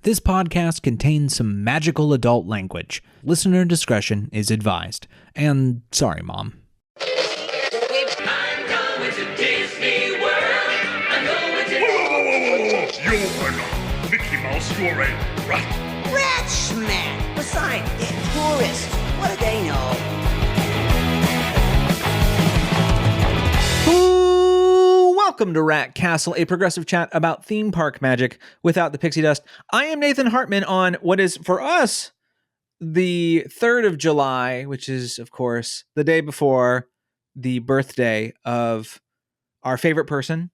This podcast contains some magical adult language. Listener discretion is advised. And sorry, Mom. I'm going to Disney World. I'm going to... Whoa. You're not Mickey Mouse, you're a rat. Rat smack! Besides, they're tourists. What do they know? Welcome to Rat Castle, a progressive chat about theme park magic without the pixie dust. I am Nathan Hartman on what is, for us, the 3rd of July, which is, of course, the day before the birthday of our favorite person,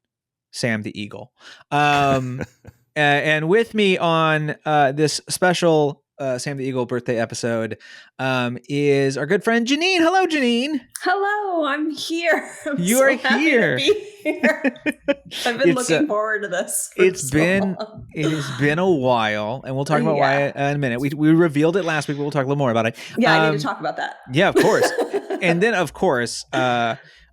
Sam the Eagle. And with me on this special Sam the Eagle birthday episode is our good friend Jeanine. Hello, Jeanine. Hello, I'm here. You are here. To be here. I've been looking forward to this. It has been a while, and we'll talk about why in a minute. We revealed it last week, but we'll talk a little more about it. Yeah, I need to talk about that. Yeah, of course. And then, of course,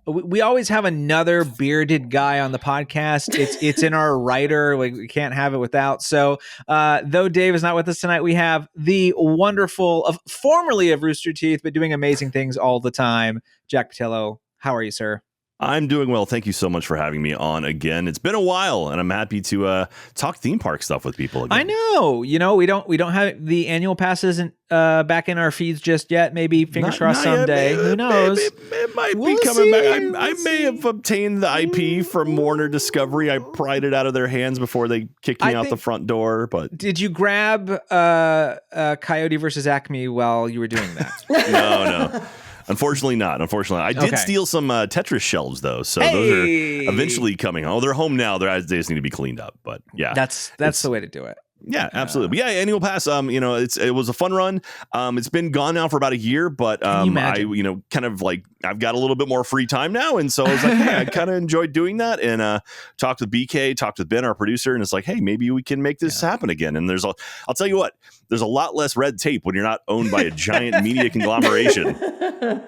we always have another bearded guy on the podcast. It's in our writer. We can't have it without. So though Dave is not with us tonight, we have the wonderful, formerly of Rooster Teeth, but doing amazing things all the time, Jack Pattillo. How are you, sir? I'm doing well. Thank you so much for having me on again. It's been a while, and I'm happy to talk theme park stuff with people again. I know. You know, we don't have the annual pass isn't back in our feeds just yet. Maybe fingers crossed someday. Who knows? It might be coming back. I may have obtained the IP from Warner Discovery. I pried it out of their hands before they kicked me out the front door. But did you grab Coyote versus Acme while you were doing that? No. Unfortunately not. I did steal some Tetris shelves, though. So those are eventually coming home. They're home now. They just need to be cleaned up. But yeah, that's the way to do it. Yeah, absolutely. But yeah, annual pass. It was a fun run. It's been gone now for about a year, but I've got a little bit more free time now, and so I was like, hey, I kind of enjoyed doing that, and talked with BK, talked with Ben, our producer, and it's like, hey, maybe we can make this happen again. And I'll tell you what, there's a lot less red tape when you're not owned by a giant media conglomeration.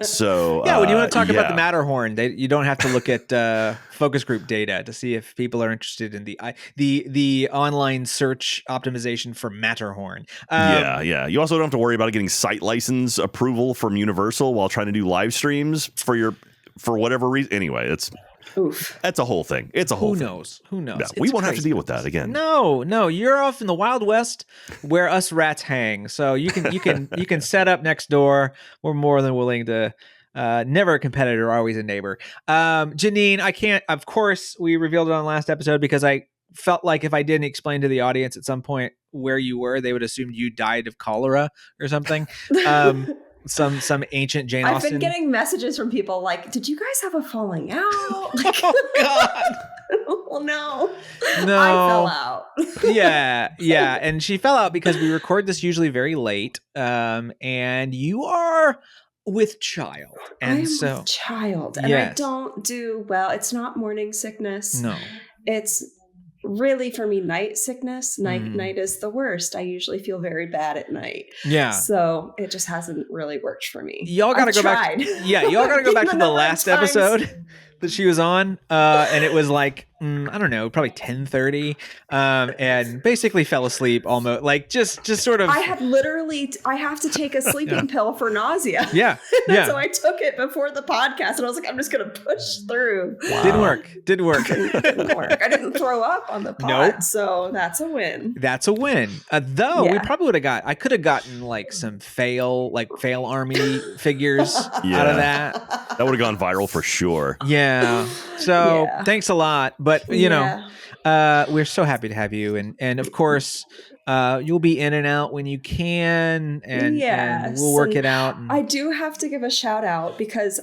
So yeah, when you want to talk about the Matterhorn, you don't have to look at focus group data to see if people are interested in the online search optimization for Matterhorn. Yeah. You also don't have to worry about getting site license approval from Universal while trying to do live streams for whatever reason. Anyway, that's a whole thing. It's a whole thing. Who knows? Yeah, we won't have to deal with that again. No, you're off in the Wild West where us rats hang. So you can set up next door. We're more than willing to. Never a competitor, always a neighbor. Jeanine, I can't. Of course, we revealed it on the last episode because I felt like if I didn't explain to the audience at some point where you were, they would assume you died of cholera or something. Some ancient Jane Austen. I've been getting messages from people like, "Did you guys have a falling out?" Oh God. Well, no. I fell out. yeah, and she fell out because we record this usually very late, and you are with child, and with child, and I don't do well. It's not morning sickness. No, it's really for me night sickness. Night is the worst. I usually feel very bad at night. Yeah, so it just hasn't really worked for me. Y'all gotta go back. Yeah, y'all gotta go back to the last episode that she was on, and it was like I don't know, probably 10:30, and basically fell asleep almost, like just sort of. I have to take a sleeping pill for nausea. Yeah, So I took it before the podcast, and I was like, I'm just gonna push through. Wow. Didn't work. Didn't work. I didn't throw up on the pod, so that's a win. Though we probably would have I could have gotten like some fail army figures out of that. That would have gone viral for sure. Yeah. So thanks a lot. But, we're so happy to have you. And of course, you'll be in and out when you can. And we'll work it out. I do have to give a shout out because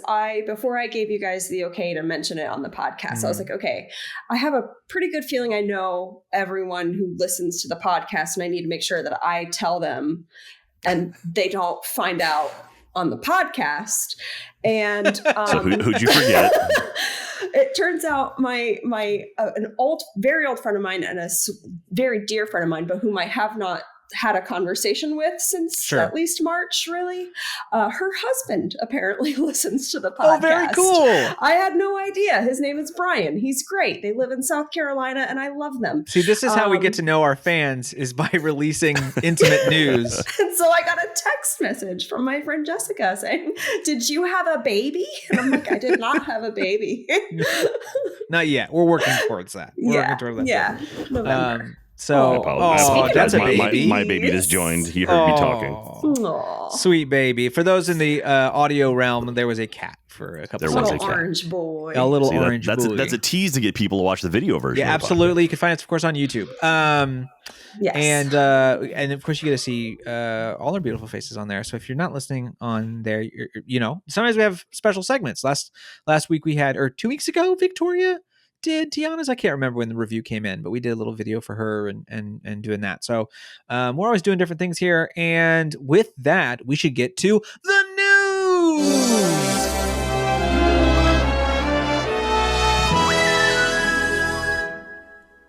before I gave you guys the okay to mention it on the podcast, I was like, okay, I have a pretty good feeling I know everyone who listens to the podcast, and I need to make sure that I tell them and they don't find out on the podcast. And so who'd you forget? It turns out an very old friend of mine and a very dear friend of mine, but whom I have not had a conversation with since at least March, really. Her husband apparently listens to the podcast. Oh, very cool. I had no idea. His name is Brian. He's great. They live in South Carolina, and I love them. See, this is how we get to know our fans, is by releasing intimate news. And so I got a text message from my friend Jessica saying, "Did you have a baby?" And I'm like, "I did not have a baby." Not yet. We're working towards that. We're working towards that. Yeah. November. So, I apologize. that's a baby. My baby just joined. He heard me talking. Aww. Sweet baby. For those in the audio realm, there was a cat for a couple There of was seconds. a cat. Orange boy. A little See, orange boy. that's a tease to get people to watch the video version. Yeah, of the absolutely. You can find it, of course, on YouTube. Yes. And of course, you get to see all our beautiful faces on there. So if you're not listening on there, sometimes we have special segments. Last week we had, or 2 weeks ago, Victoria did Tiana's. I can't remember when the review came in, but we did a little video for her and doing that. So we're always doing different things here. And with that, we should get to the news.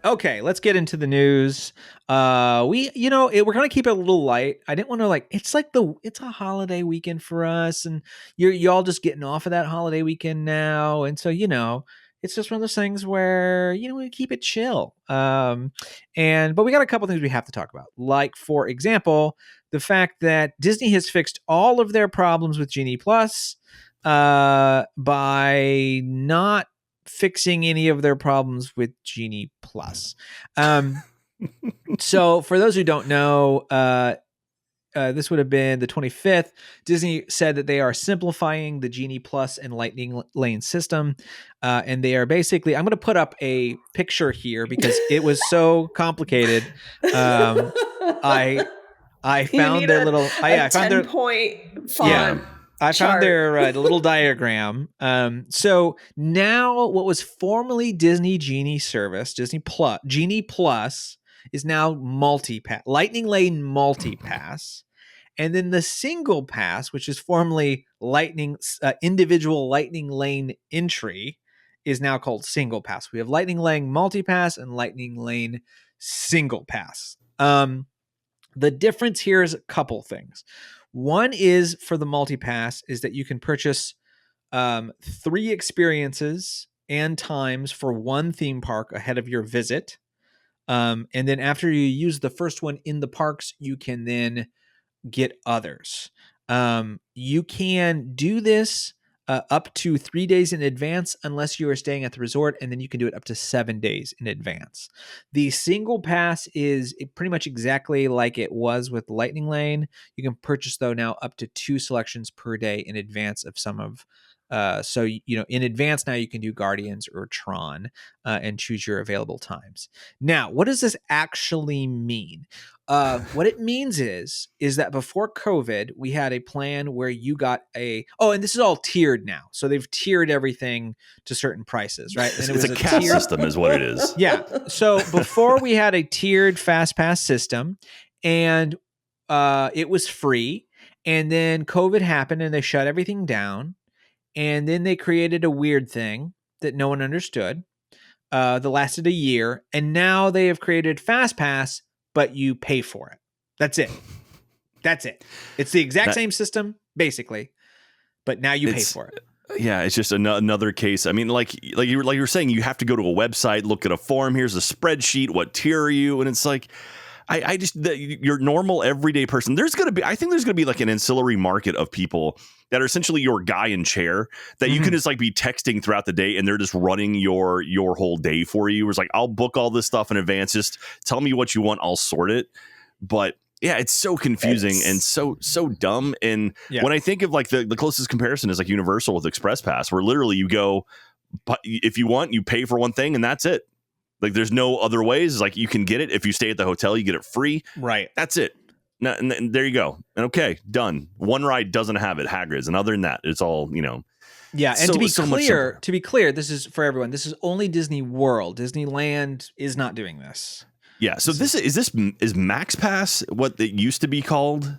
Okay, let's get into the news. We're gonna keep it a little light. I didn't want to it's a holiday weekend for us, and y'all just getting off of that holiday weekend now, and so it's just one of those things where we keep it chill. But we got a couple things we have to talk about, like for example, the fact that Disney has fixed all of their problems with Genie Plus by not fixing any of their problems with Genie Plus. So for those who don't know, this would have been the 25th. Disney said that they are simplifying the Genie Plus and Lightning Lane system. And they are basically, I'm going to put up a picture here because it was so complicated. I found their little, I found their 10-point font. Yeah. I found their little diagram. So now what was formerly Disney Genie service, Genie Plus is now multi-pass, Lightning Lane multi-pass. And then the single pass, which is formerly individual Lightning Lane entry, is now called single pass. We have Lightning Lane multi-pass and Lightning Lane single pass. The difference here is a couple things. One is for the multi-pass is that you can purchase 3 experiences and times for one theme park ahead of your visit. And then after you use the first one in the parks, you can then get others. You can do this up to 3 days in advance unless you are staying at the resort, and then you can do it up to 7 days in advance. The single pass is pretty much exactly like it was with Lightning Lane. You can purchase, though, now up to 2 selections per day in advance of some of in advance now you can do Guardians or Tron and choose your available times. Now, what does this actually mean? What it means is that before COVID, we had a plan where you got and this is all tiered now. So they've tiered everything to certain prices, right? And it's a cap system is what it is. Yeah. So before we had a tiered fast pass system, and it was free. And then COVID happened and they shut everything down. And then they created a weird thing that no one understood that lasted a year. And now they have created Fast Pass, but you pay for it. That's it. It's the exact same system, basically, but now you pay for it. Yeah, it's just another case. I mean, like you were saying, you have to go to a website, look at a form. Here's a spreadsheet. What tier are you? And it's like, your normal everyday person, I think there's gonna be like an ancillary market of people that are essentially your guy in chair that you can just like be texting throughout the day, and they're just running your whole day for you. It's like, I'll book all this stuff in advance. Just tell me what you want. I'll sort it. But yeah, it's so confusing and so dumb. And when I think of like the closest comparison is like Universal with Express Pass, where literally you go, but if you want, you pay for one thing and that's it. Like there's no other ways. It's like you can get it if you stay at the hotel, you get it free. Right. That's it. And there you go. And okay, done. One ride doesn't have it, Hagrid's, and other than that, it's all Yeah, and to be clear, this is for everyone. This is only Disney World. Disneyland is not doing this. Yeah. So is Max Pass what it used to be called?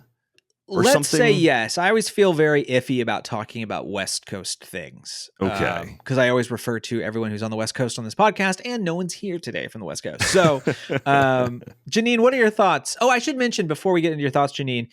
or Let's something? say yes. I always feel very iffy about talking about West Coast things. Okay. Because I always refer to everyone who's on the West Coast on this podcast, and no one's here today from the West Coast. So, Jeanine, what are your thoughts? Oh, I should mention before we get into your thoughts, Jeanine,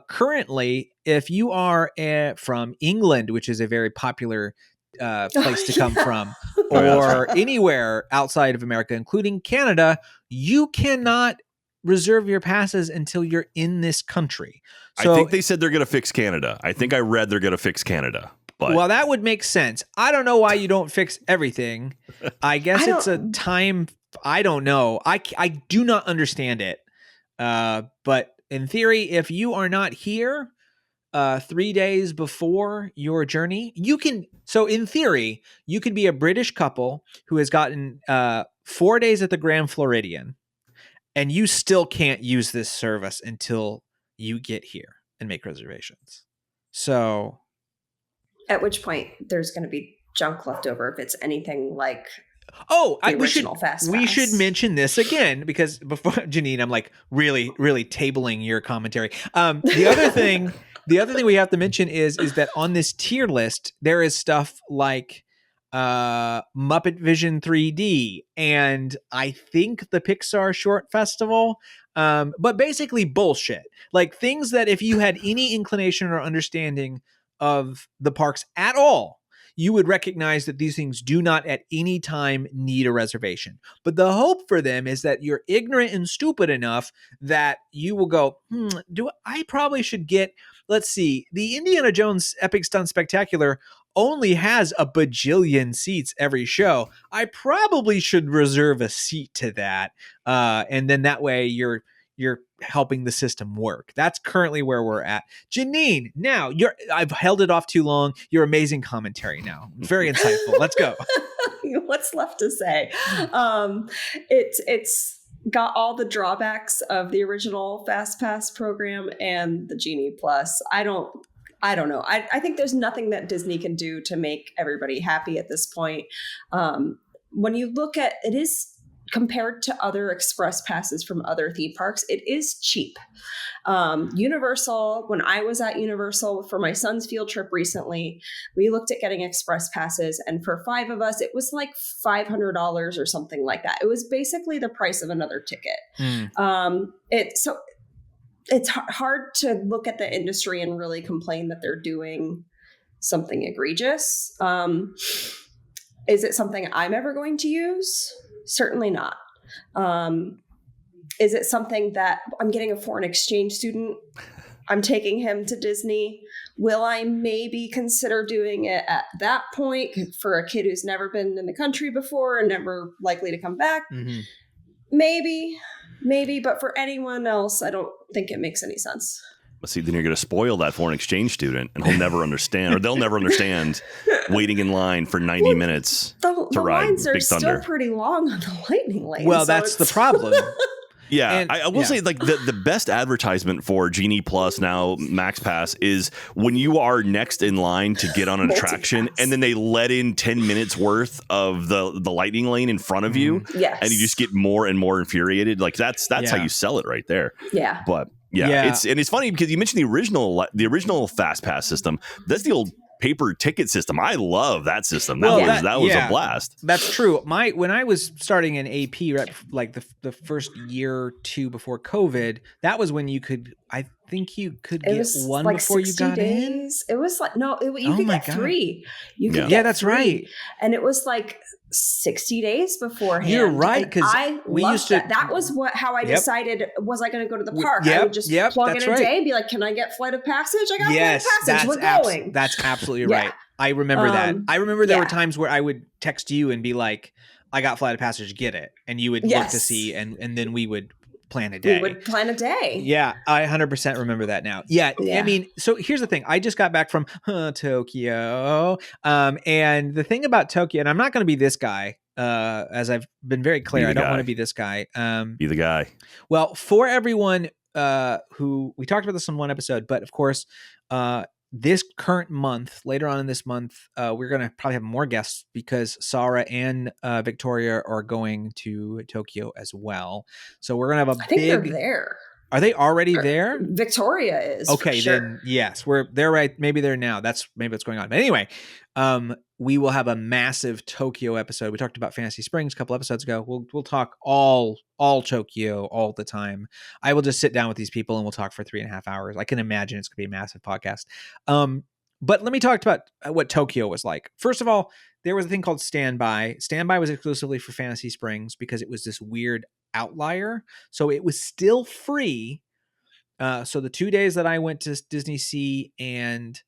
currently, if you are from England, which is a very popular place to come from, or anywhere outside of America, including Canada, you cannot reserve your passes until you're in this country. So, I think they said they're going to fix Canada. I think I read they're going to fix Canada. But well, that would make sense. I don't know why you don't fix everything. I guess it's a time. I don't know. I do not understand it. But in theory, if you are not here 3 days before your journey, you can. So in theory, you could be a British couple who has gotten 4 days at the Grand Floridian, and you still can't use this service until you get here and make reservations. So at which point there's going to be junk left over if it's anything like we should mention this again, because before Jeanine, I'm like really tabling your commentary. The other thing we have to mention is that on this tier list there is stuff like Muppet Vision 3D, and I think the Pixar Short Festival, but basically bullshit. Like things that if you had any inclination or understanding of the parks at all, you would recognize that these things do not at any time need a reservation. But the hope for them is that you're ignorant and stupid enough that you will go, I probably should get, let's see, the Indiana Jones Epic Stunt Spectacular only has a bajillion seats every show. I probably should reserve a seat to that. And then that way you're helping the system work. That's currently where we're at. Jeanine, now I've held it off too long. Your amazing commentary now. Very insightful. Let's go. What's left to say? It's got all the drawbacks of the original Fast Pass program and the Genie Plus. I don't know. I think there's nothing that Disney can do to make everybody happy at this point. When you look at it, is compared to other express passes from other theme parks, it is cheap. Universal, when I was at Universal for my son's field trip recently, we looked at getting express passes, and for 5 of us, it was like $500 or something like that. It was basically the price of another ticket. It's hard to look at the industry and really complain that they're doing something egregious. Is it something I'm ever going to use? Certainly not. Is it something that I'm getting a foreign exchange student? I'm taking him to Disney. Will I maybe consider doing it at that point for a kid who's never been in the country before and never likely to come back? Mm-hmm. Maybe, but for anyone else, I don't think it makes any sense. Well, see, then you're going to spoil that foreign exchange student, and he'll never understand, or they'll never understand waiting in line for 90 minutes to ride lines are Big Thunder. Still pretty long on the Lightning Lane. Well, that's the problem. Yeah, and, I will say, like, the best advertisement for Genie Plus, now Max Pass, is when you are next in line to get on an attraction, and then they let in 10 minutes worth of the Lightning Lane in front of you, yes, and you just get more and more infuriated. Like that's how you sell it right there. Yeah, but it's funny because you mentioned the original Fast Pass system. That's the old paper ticket system. I love that system. That was a blast. That's true. When I was starting in AP, right, like the first year or two before COVID, that was when you could. I think you could get one like before you got days. in. It was like you could get 3. You could get that's 3. Right. And it was like 60 days beforehand. You're right, because we used to. That was how I decided. Was I going to go to the park? I would just plug in a day and be like, "Can I get Flight of Passage? I got Flight of Passage. We're going." That's absolutely right. I remember that. I remember there were times where I would text you and be like, "I got Flight of Passage. Get it," and you would look to see, and then we would plan a day. We would plan a day. Yeah, I 100% remember that now. Yeah, I mean, so here's the thing. I just got back from Tokyo. And the thing about Tokyo, and I'm not going to be this guy, as I've been very clear, I don't want to be this guy. Be the guy. Well, for everyone who, we talked about this on one episode, but of course, this current month, later on in this month, we're going to probably have more guests because Sarah and Victoria are going to Tokyo as well. So we're going to have I think they're there. Are they already there? Victoria is. Okay, for sure. then yes, they're right. Maybe they're now. That's maybe what's going on. But anyway, we will have a massive Tokyo episode. We talked about Fantasy Springs a couple episodes ago. We'll talk all Tokyo all the time. I will just sit down with these people and we'll talk for 3.5 hours. I can imagine it's gonna be a massive podcast. But let me talk about what Tokyo was like. First of all, there was a thing called Standby. Standby was exclusively for Fantasy Springs because it was this weird outlier. So it was still free. So the 2 days that I went to Disney Sea and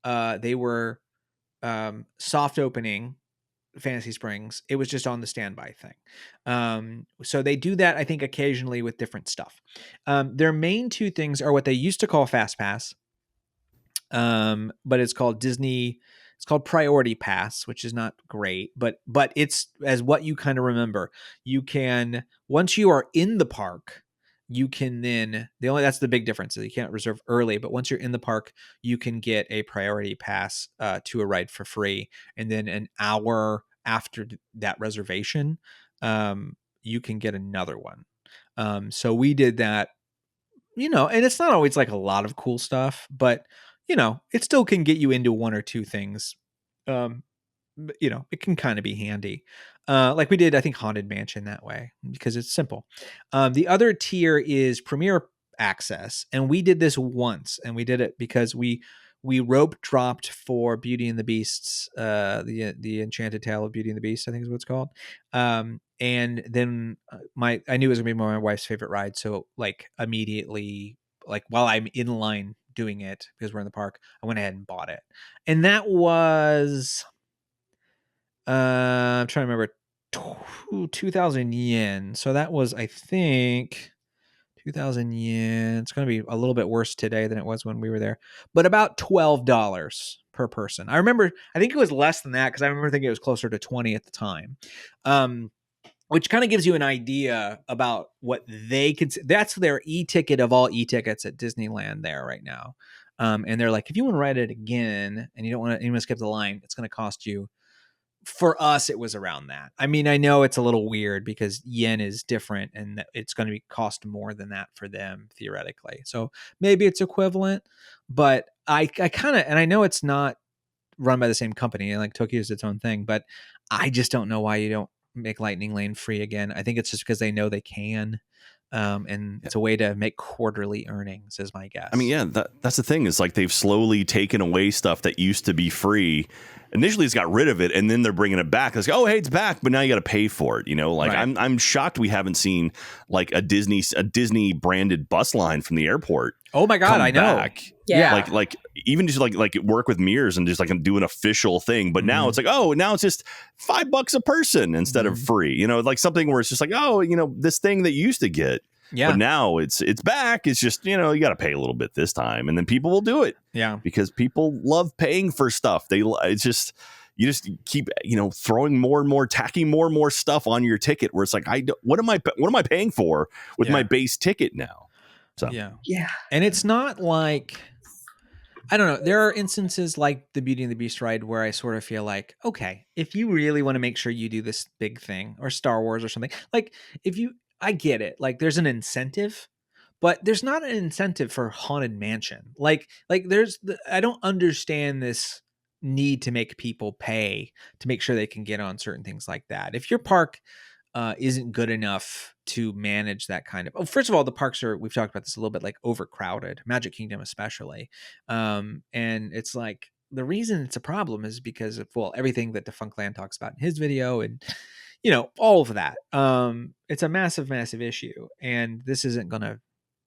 they were soft opening Fantasy Springs, it was just on the Standby thing. So they do that, I think, occasionally with different stuff. Their main two things are what they used to call Fast Pass, but it's called Disney. It's called Priority Pass, which is not great, but it's as what you kind of remember. You can, once you are in the park, you can then that's the big difference is you can't reserve early, but once you're in the park, you can get a priority pass to a ride for free, and then an hour after that reservation, you can get another one. So we did that, and it's not always like a lot of cool stuff, but it still can get you into one or two things. It can kind of be handy. Like we did, I think, Haunted Mansion that way because it's simple. The other tier is Premier Access, and we did this once, and we did it because we rope dropped for Beauty and the Beasts, the Enchanted Tale of Beauty and the Beast, I think is what it's called. And then I knew it was gonna be my wife's favorite ride, so like immediately, like while I'm in line doing it because we're in the park, I went ahead and bought it, and that was I'm trying to remember 2,000 yen. So that was, I think, 2,000 yen. It's going to be a little bit worse today than it was when we were there, but about $12 per person. I think it was less than that because I remember thinking it was closer to 20 at the time. Which kind of gives you an idea about what they could. That's their e-ticket of all e-tickets at Disneyland there right now. And they're like, if you want to ride it again and you don't want to skip the line, it's going to cost you. For us, it was around that. I mean, I know it's a little weird because yen is different and it's going to cost more than that for them theoretically. So maybe it's equivalent, but I kind of, and I know it's not run by the same company, and like Tokyo is its own thing, but I just don't know why you don't make Lightning Lane free again. I think it's just because they know they can. And it's a way to make quarterly earnings is my guess. I mean, yeah, that's the thing is like they've slowly taken away stuff that used to be free. Initially, it's got rid of it, and then they're bringing it back. It's like, oh, hey, it's back, but now you got to pay for it. Like right. I'm shocked we haven't seen like a Disney branded bus line from the airport. Oh my god, I know. Back. Yeah, like even just like work with Mears and just like do an official thing. But now it's like, oh, now it's just $5 a person instead of free. Like something where it's just like, oh, this thing that you used to get. Yeah. But now it's back. It's just, you got to pay a little bit this time, and then people will do it. Yeah. Because people love paying for stuff. It's just, you just keep, throwing more and more, tacking more and more stuff on your ticket where it's like, what am I paying for with my base ticket now? So, yeah. And it's not like, I don't know. There are instances like the Beauty and the Beast ride where I sort of feel like, okay, if you really want to make sure you do this big thing, or Star Wars or something, like I get it. Like there's an incentive, but there's not an incentive for Haunted Mansion. Like I don't understand this need to make people pay to make sure they can get on certain things like that. If your park isn't good enough to manage that kind of, first of all, the parks we've talked about this a little bit, like overcrowded, Magic Kingdom especially. And it's like, the reason it's a problem is because of, everything that Defunct Land talks about in his video and, all of that. It's a massive, massive issue, and this isn't going to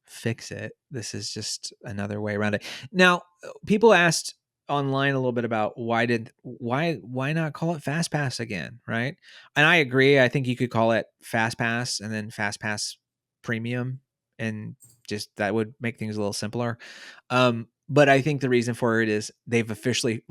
fix it. This is just another way around it. Now, people asked online a little bit about why not call it Fast Pass again, right? And I agree. I think you could call it Fast Pass and then Fast Pass Premium, and just that would make things a little simpler. But I think the reason for it is they've officially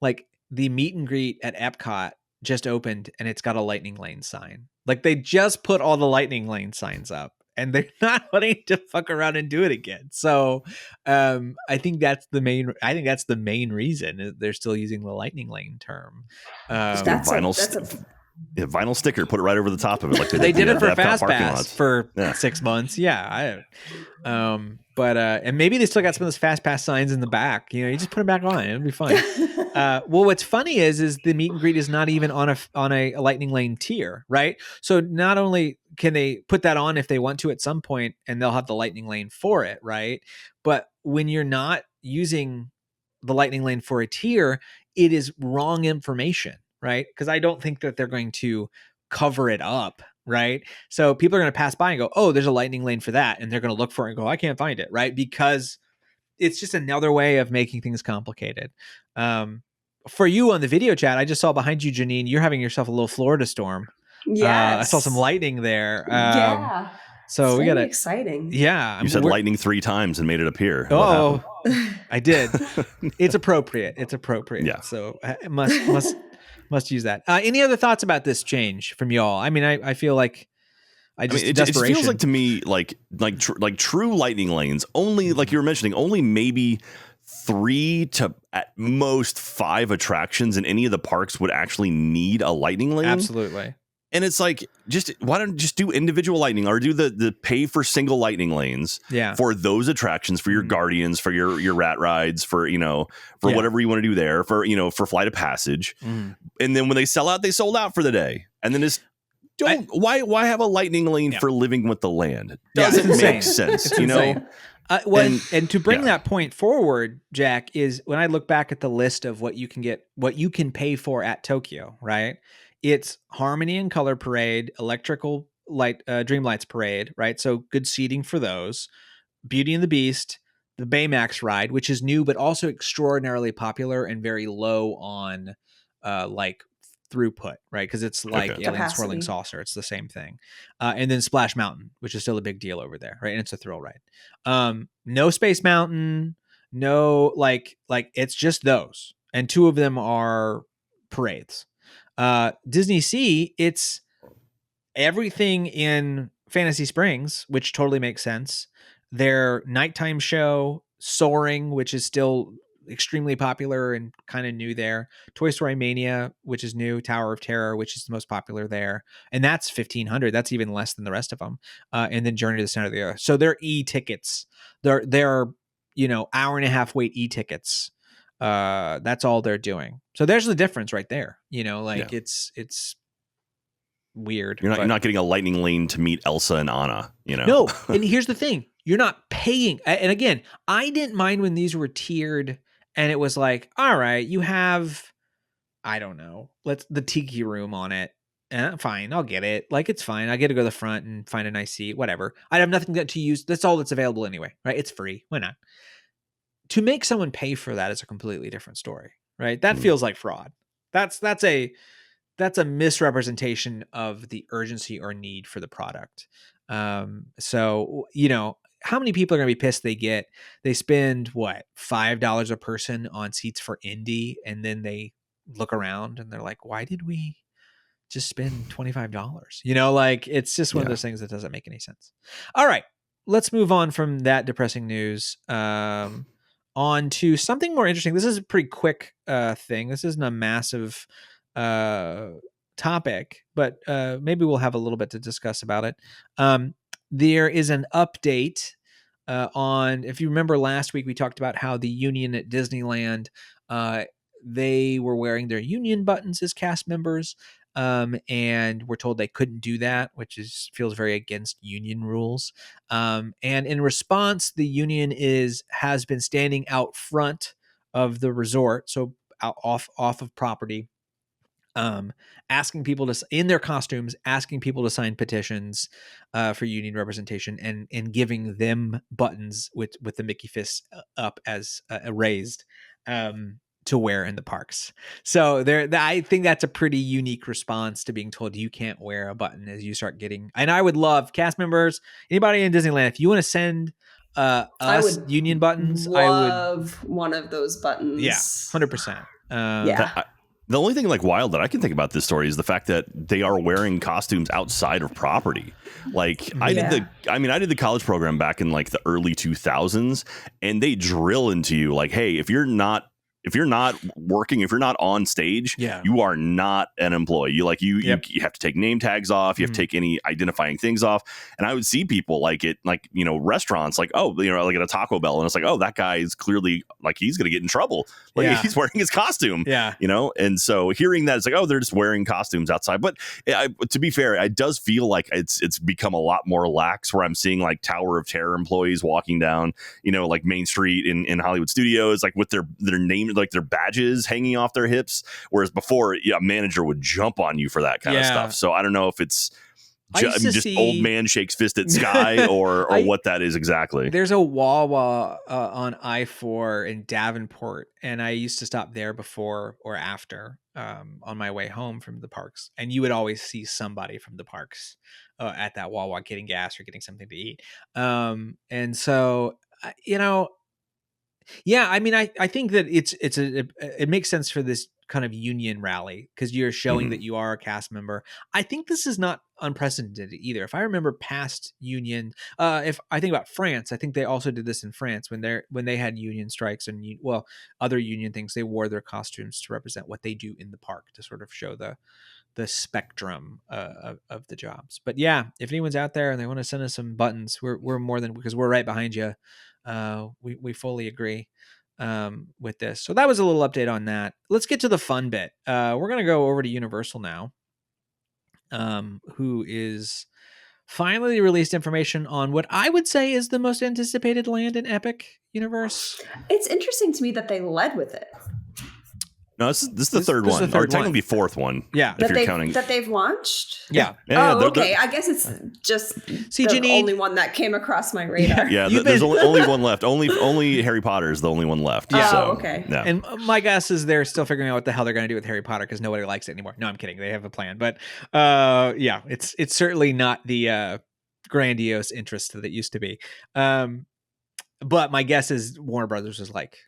like the meet and greet at Epcot just opened, and it's got a Lightning Lane sign. Like they just put all the Lightning Lane signs up, and they're not wanting to fuck around and do it again. So I think that's the main reason they're still using the Lightning Lane term. That's vinyl sticker, put it right over the top of it. Like they did it for Epcot Fast parking Pass lots. for 6 months. Yeah. And maybe they still got some of those Fast Pass signs in the back. You just put them back on. It'll be fun. Well, what's funny is the meet and greet is not even on a lightning lane tier, right? So not only can they put that on if they want to at some point, and they'll have the lightning lane for it, right? But when you're not using the lightning lane for a tier, it is wrong information, right? Because I don't think that they're going to cover it up, right? So people are going to pass by and go, oh, there's a lightning lane for that. And they're going to look for it and go, I can't find it, right? Because it's just another way of making things complicated. For you on the video chat, I just saw behind you, Jeanine, you're having yourself a little Florida storm. Yes. I saw some lightning there. Yeah. So we got exciting. Yeah. You said lightning 3 times and made it appear. Oh, I did. It's appropriate. Yeah. So must use that. Any other thoughts about this change from y'all? I mean, I feel like it feels like to me like true lightning lanes only, like you were mentioning, only maybe 3 to at most 5 attractions in any of the parks would actually need a lightning lane. Absolutely. And it's like, why don't just do individual lightning, or do the pay for single lightning lanes for those attractions, for your Guardians, for your rat rides, for whatever you want to do there, for Flight of Passage. And then when they sell out, they sold out for the day. And then why have a lightning lane for Living with the Land? Doesn't make sense, And to bring that point forward, Jack, is when I look back at the list of what you can pay for at Tokyo, right? It's Harmony and Color Parade, Electrical Light, Dreamlights Parade, right? So good seating for those. Beauty and the Beast, the Baymax ride, which is new but also extraordinarily popular and very low on throughput, right? Because it's like Alien Swirling Saucer. It's the same thing. And then Splash Mountain, which is still a big deal over there, right? And it's a thrill ride. No Space Mountain, no it's just those. And 2 of them are parades. Disney Sea, it's everything in Fantasy Springs, which totally makes sense. Their nighttime show, Soaring, which is still extremely popular and kind of new there. Toy Story Mania, which is new. Tower of Terror, which is the most popular there. And that's $1,500. That's even less than the rest of them. And then Journey to the Center of the Earth. So they're e-tickets. They're hour and a half wait e-tickets. That's all they're doing. So there's the difference right there. It's weird. You're not getting a lightning lane to meet Elsa and Anna, No. And here's the thing. You're not paying. And again, I didn't mind when these were tiered and it was like, all right, you have, I don't know, the Tiki Room on it. Fine, I'll get it. It's fine. I get to go to the front and find a nice seat, whatever. I have nothing to use. That's all that's available anyway, right? It's free. Why not? To make someone pay for that is a completely different story, right? That feels like fraud. That's a misrepresentation of the urgency or need for the product. So how many people are going to be pissed they spend $5 a person on seats for Indy, and then they look around and they're like, why did we just spend $25? It's just one of those things that doesn't make any sense. All right, let's move on from that depressing news. On to something more interesting. This is a pretty quick thing. This isn't a massive topic, but maybe we'll have a little bit to discuss about it. There is an update on, if you remember last week, we talked about how the Union at Disneyland, they were wearing their Union buttons as cast members. And we're told they couldn't do that, which feels very against union rules. And in response, the union has been standing out front of the resort, so off of property, asking people in their costumes, asking people to sign petitions for union representation, and giving them buttons with the Mickey fist up as raised. To wear in the parks. So I think that's a pretty unique response to being told you can't wear a button as you start getting. And I would love cast members, anybody in Disneyland, if you want to send us union buttons, I would love one of those buttons. Yeah, 100%. The only thing wild that I can think about this story is the fact that they are wearing costumes outside of property. I did the college program back in the early 2000s, and they drill into you hey, if you're not if you're not working, if you're not on stage, you are not an employee. You have to take name tags off. You have to take any identifying things off. And I would see people like restaurants, like, like at a Taco Bell. And it's like, oh, that guy is clearly like, he's going to get in trouble. Like he's wearing his costume, and so hearing that, it's like, oh, they're just wearing costumes outside. But to be fair, it does feel like it's become a lot more lax, where I'm seeing like Tower of Terror employees walking down, like Main Street in Hollywood studios, like with their name, like their badges hanging off their hips. Whereas before, a manager would jump on you for that kind of stuff. So I don't know if it's just old man shakes fist at sky or what that is exactly. There's a Wawa on I-4 in Davenport, and I used to stop there before or after on my way home from the parks. And you would always see somebody from the parks at that Wawa getting gas or getting something to eat. And so, yeah, I mean, I think that it makes sense for this kind of union rally, because you're showing that you are a cast member. I think this is not unprecedented either. If I remember past union, if I think about France, I think they also did this in France when they had union strikes and other union things. They wore their costumes to represent what they do in the park, to sort of show the spectrum of the jobs. But yeah, if anyone's out there and they want to send us some buttons, we're more than, because we're right behind you. We fully agree with this. So that was a little update on that. Let's get to the fun bit. We're going to go over to Universal now, who is finally released information on what I would say is the most anticipated land in Epic Universe. It's interesting to me that they led with it. No, this is the third one, or technically fourth one. Yeah, if you're counting that they've launched. Yeah. Okay. I guess it's just the Jeanine, only one that came across my radar. Yeah, there's only one left. Only Harry Potter is the only one left. Yeah. So, okay. Yeah. And my guess is they're still figuring out what the hell they're going to do with Harry Potter, because nobody likes it anymore. No, I'm kidding. They have a plan, but yeah, it's certainly not the grandiose interest that it used to be. But my guess is Warner Brothers was like,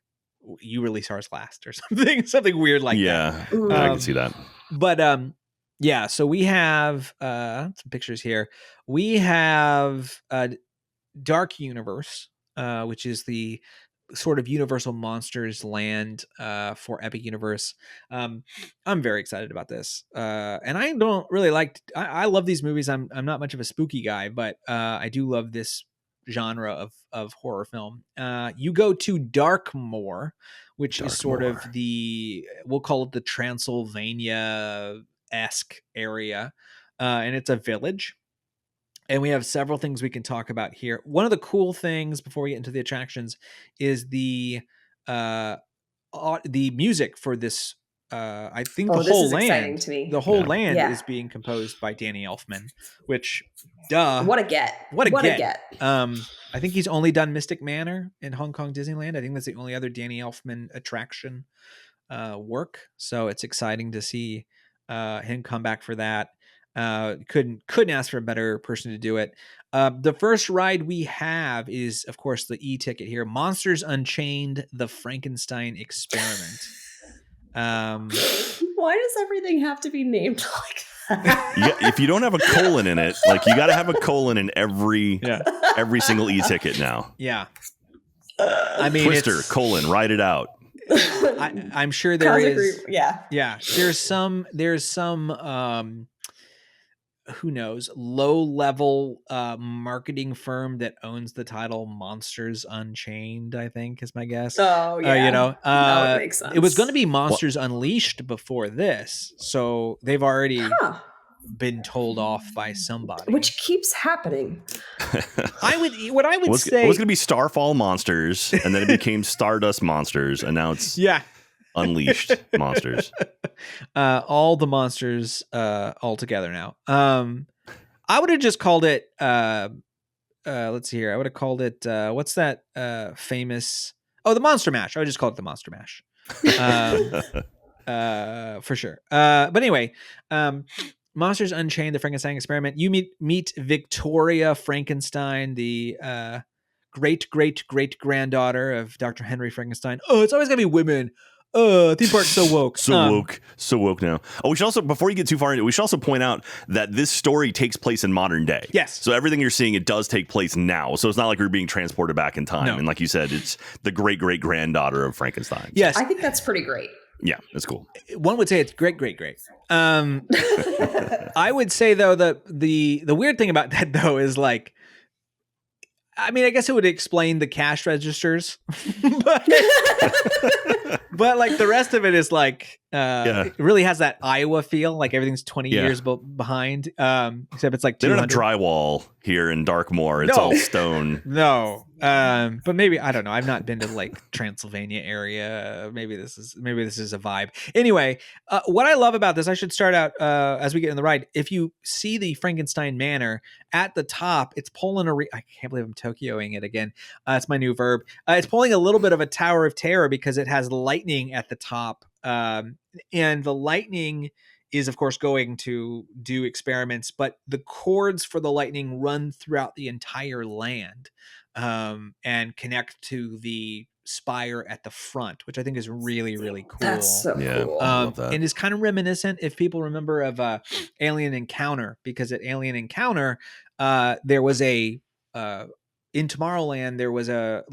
you release ours last or something weird like that. Yeah, I can see that. But yeah, so we have some pictures here. We have Dark Universe, which is the sort of Universal Monsters land for Epic Universe. I'm very excited about this, and I don't really I love these movies. I'm not much of a spooky guy, but I do love this genre of horror film. You go to Darkmoor, which is sort of we'll call it the Transylvania-esque area, and it's a village. And we have several things we can talk about here. One of the cool things before we get into the attractions is the music for this. I think the whole land, is being composed by Danny Elfman, which, what a get. I think he's only done Mystic Manor in Hong Kong Disneyland. I think that's the only other Danny Elfman attraction work. So it's exciting to see him come back for that. Couldn't ask for a better person to do it. The first ride we have is, of course, the e-ticket here, Monsters Unchained: The Frankenstein Experiment. Why does everything have to be named like that? If you don't have a colon in it, like, you got to have a colon in every single e-ticket now. Yeah. I mean, Twister, colon, write it out. I'm sure there is. Yeah. There's some who knows, low-level marketing firm that owns the title Monsters Unchained, I think is my guess. Oh, yeah. That makes sense. It was going to be Monsters Unleashed before this, so they've already been told off by somebody. Which keeps happening. I would say... It was going to be Starfall Monsters, and then it became Stardust Monsters, and now it's... Unleashed Monsters. All the monsters all together now. I would have just called it let's see here. I would have called it what's that famous the Monster Mash. I would just call it the Monster Mash. For sure. But anyway, Monsters Unchained: The Frankenstein Experiment. You meet Victoria Frankenstein, the great granddaughter of Dr. Henry Frankenstein. Oh, it's always gonna be women. theme park's so woke. So woke now. Oh, we should also, before you get too far into it, we should also point out that this story takes place in modern day. Yes. So everything you're seeing, it does take place now. So it's not like you're being transported back in time. No. And like you said, it's the great great granddaughter of Frankenstein. Yes. I think that's pretty great. Yeah, that's cool. One would say it's great. I would say though the weird thing about that though is like, I mean, I guess it would explain the cash registers, but like the rest of it is like, it really has that Iowa feel. Like everything's 20 years behind. Except it's like 200. They don't have drywall here in Darkmoor. It's all stone. No. But maybe, I don't know. I've not been to like Transylvania area. Maybe this is a vibe. Anyway, what I love about this, I should start out as we get in the ride. If you see the Frankenstein Manor at the top, it's pulling I can't believe I'm Tokyoing it again. It's my new verb. It's pulling a little bit of a Tower of Terror because it has lightning at the top. And the lightning is of course going to do experiments, but the cords for the lightning run throughout the entire land. And connect to the spire at the front, which I think is really, really cool. That's so cool. I love that. And is kind of reminiscent, if people remember, of Alien Encounter, because at Alien Encounter, there was in Tomorrowland, there was a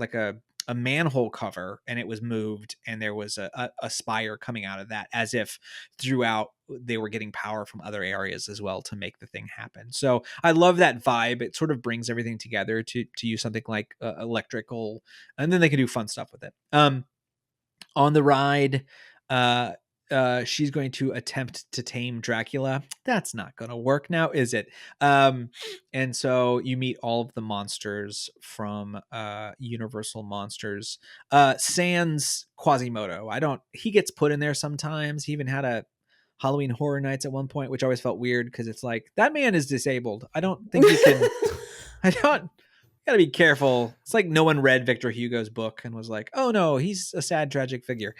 manhole cover and it was moved, and there was a spire coming out of that, as if throughout they were getting power from other areas as well to make the thing happen. So I love that vibe. It sort of brings everything together to use something like electrical, and then they can do fun stuff with it. On the ride, she's going to attempt to tame Dracula. That's not going to work now, is it? And so you meet all of the monsters from Universal Monsters. Sans Quasimodo. He gets put in there sometimes. He even had a Halloween Horror Nights at one point, which always felt weird because it's like, that man is disabled. I don't think you can. Gotta be careful. It's like no one read Victor Hugo's book and was like, oh no, he's a sad, tragic figure.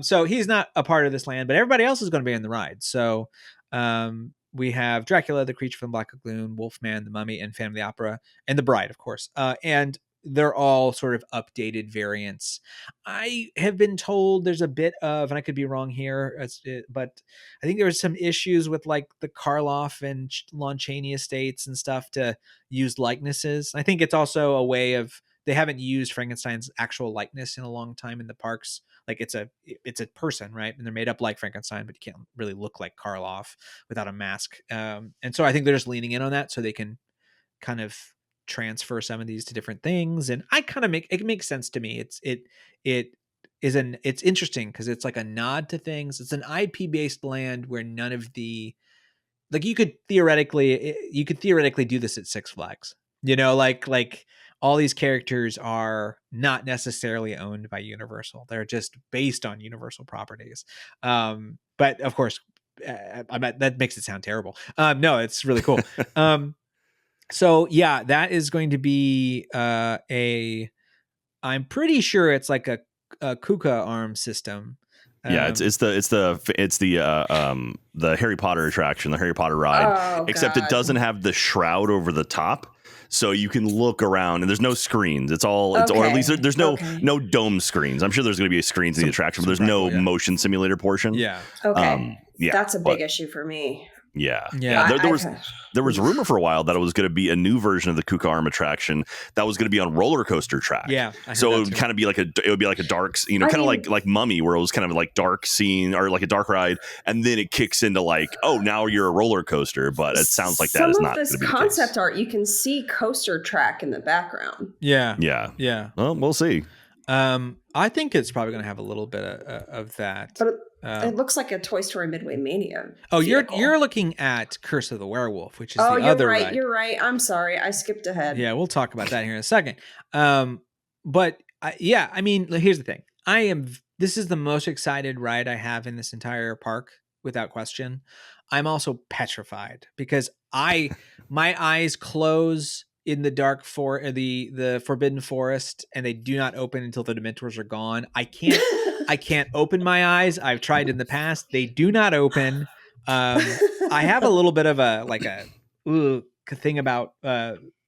So he's not a part of this land, but everybody else is going to be in the ride. So we have Dracula, the Creature from the Black Lagoon, Wolfman, the Mummy, and Phantom of the Opera, and the Bride, of course. And they're all sort of updated variants. I have been told there's a bit of, and I could be wrong here, but I think there was some issues with like the Karloff and Lon Chaney estates and stuff to use likenesses. I think it's also a way of, they haven't used Frankenstein's actual likeness in a long time in the parks. Like it's a person, right? And they're made up like Frankenstein, but you can't really look like Karloff without a mask. And so I think they're just leaning in on that so they can kind of transfer some of these to different things. And I kind of it makes sense to me. It's interesting because it's like a nod to things. It's an IP based land where none of the, like, you could theoretically do this at Six Flags, like all these characters are not necessarily owned by Universal. They're just based on Universal properties. But of course, that makes it sound terrible. No, it's really cool. So yeah, that is going to be I'm pretty sure it's like a KUKA arm system. Yeah, it's the Harry Potter attraction, the Harry Potter ride, except it doesn't have the shroud over the top. So you can look around and there's no screens. It's all, or at least there's no dome screens. I'm sure there's going to be a screens in the attraction, but there's no motion simulator portion. Yeah. Okay. That's a big issue for me. Yeah. There was a rumor for a while that it was going to be a new version of the KUKA arm attraction that was going to be on roller coaster track. Yeah. So it would kind of be like a dark, kind of like Mummy, where it was kind of like dark scene or like a dark ride, and then it kicks into like, oh, now you're a roller coaster. But it sounds like that is not going to be the case. Some of this concept art, you can see coaster track in the background. Yeah. Well, we'll see. I think it's probably going to have a little bit of that. But it looks like a Toy Story Midway Mania. Oh, vehicle. you're looking at Curse of the Werewolf, which is the other ride. You're right. I'm sorry. I skipped ahead. Yeah, we'll talk about that here in a second. But I mean, here's the thing. This is the most excited ride I have in this entire park, without question. I'm also petrified because my eyes close in the dark the Forbidden Forest, and they do not open until the Dementors are gone. I can't open my eyes. I've tried in the past. They do not open. I have a little bit of a thing about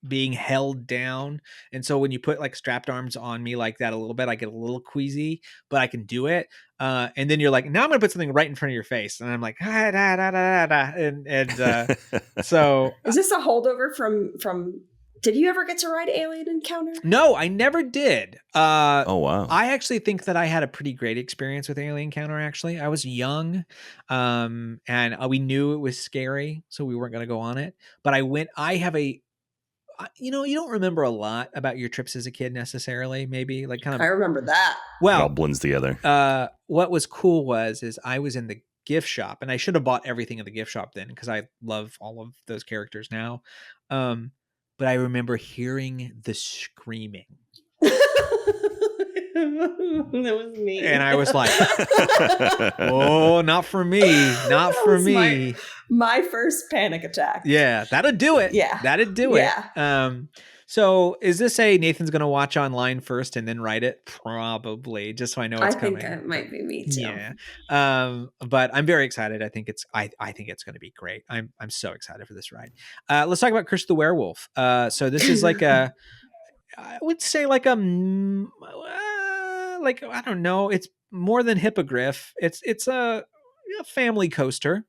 being held down. And so when you put like strapped arms on me like that a little bit, I get a little queasy, but I can do it. And then you're like, now I'm gonna put something right in front of your face, and I'm like, ah, da, da, da, da, and so is this a holdover from? Did you ever get to ride Alien Encounter? No, I never did. Oh wow! I actually think that I had a pretty great experience with Alien Encounter. Actually, I was young, and we knew it was scary, so we weren't going to go on it. But I went. I have a. You don't remember a lot about your trips as a kid necessarily. Maybe like kind of. I remember that. It all Well, blends together. what was cool is I was in the gift shop, and I should have bought everything in the gift shop then because I love all of those characters now. But I remember hearing the screaming. That was me. And I was like, oh, not for me. Not for me. My first panic attack. Yeah, that'd do it. Yeah. That'd do it. So is this a Nathan's going to watch online first and then write it? Probably, just so I know it's coming. I think it might be me too. Yeah. But I'm very excited. I think it's going to be great. I'm so excited for this ride. Let's talk about Curse of the Werewolf. So this is like I would say like I don't know. It's more than Hippogriff. It's a family coaster.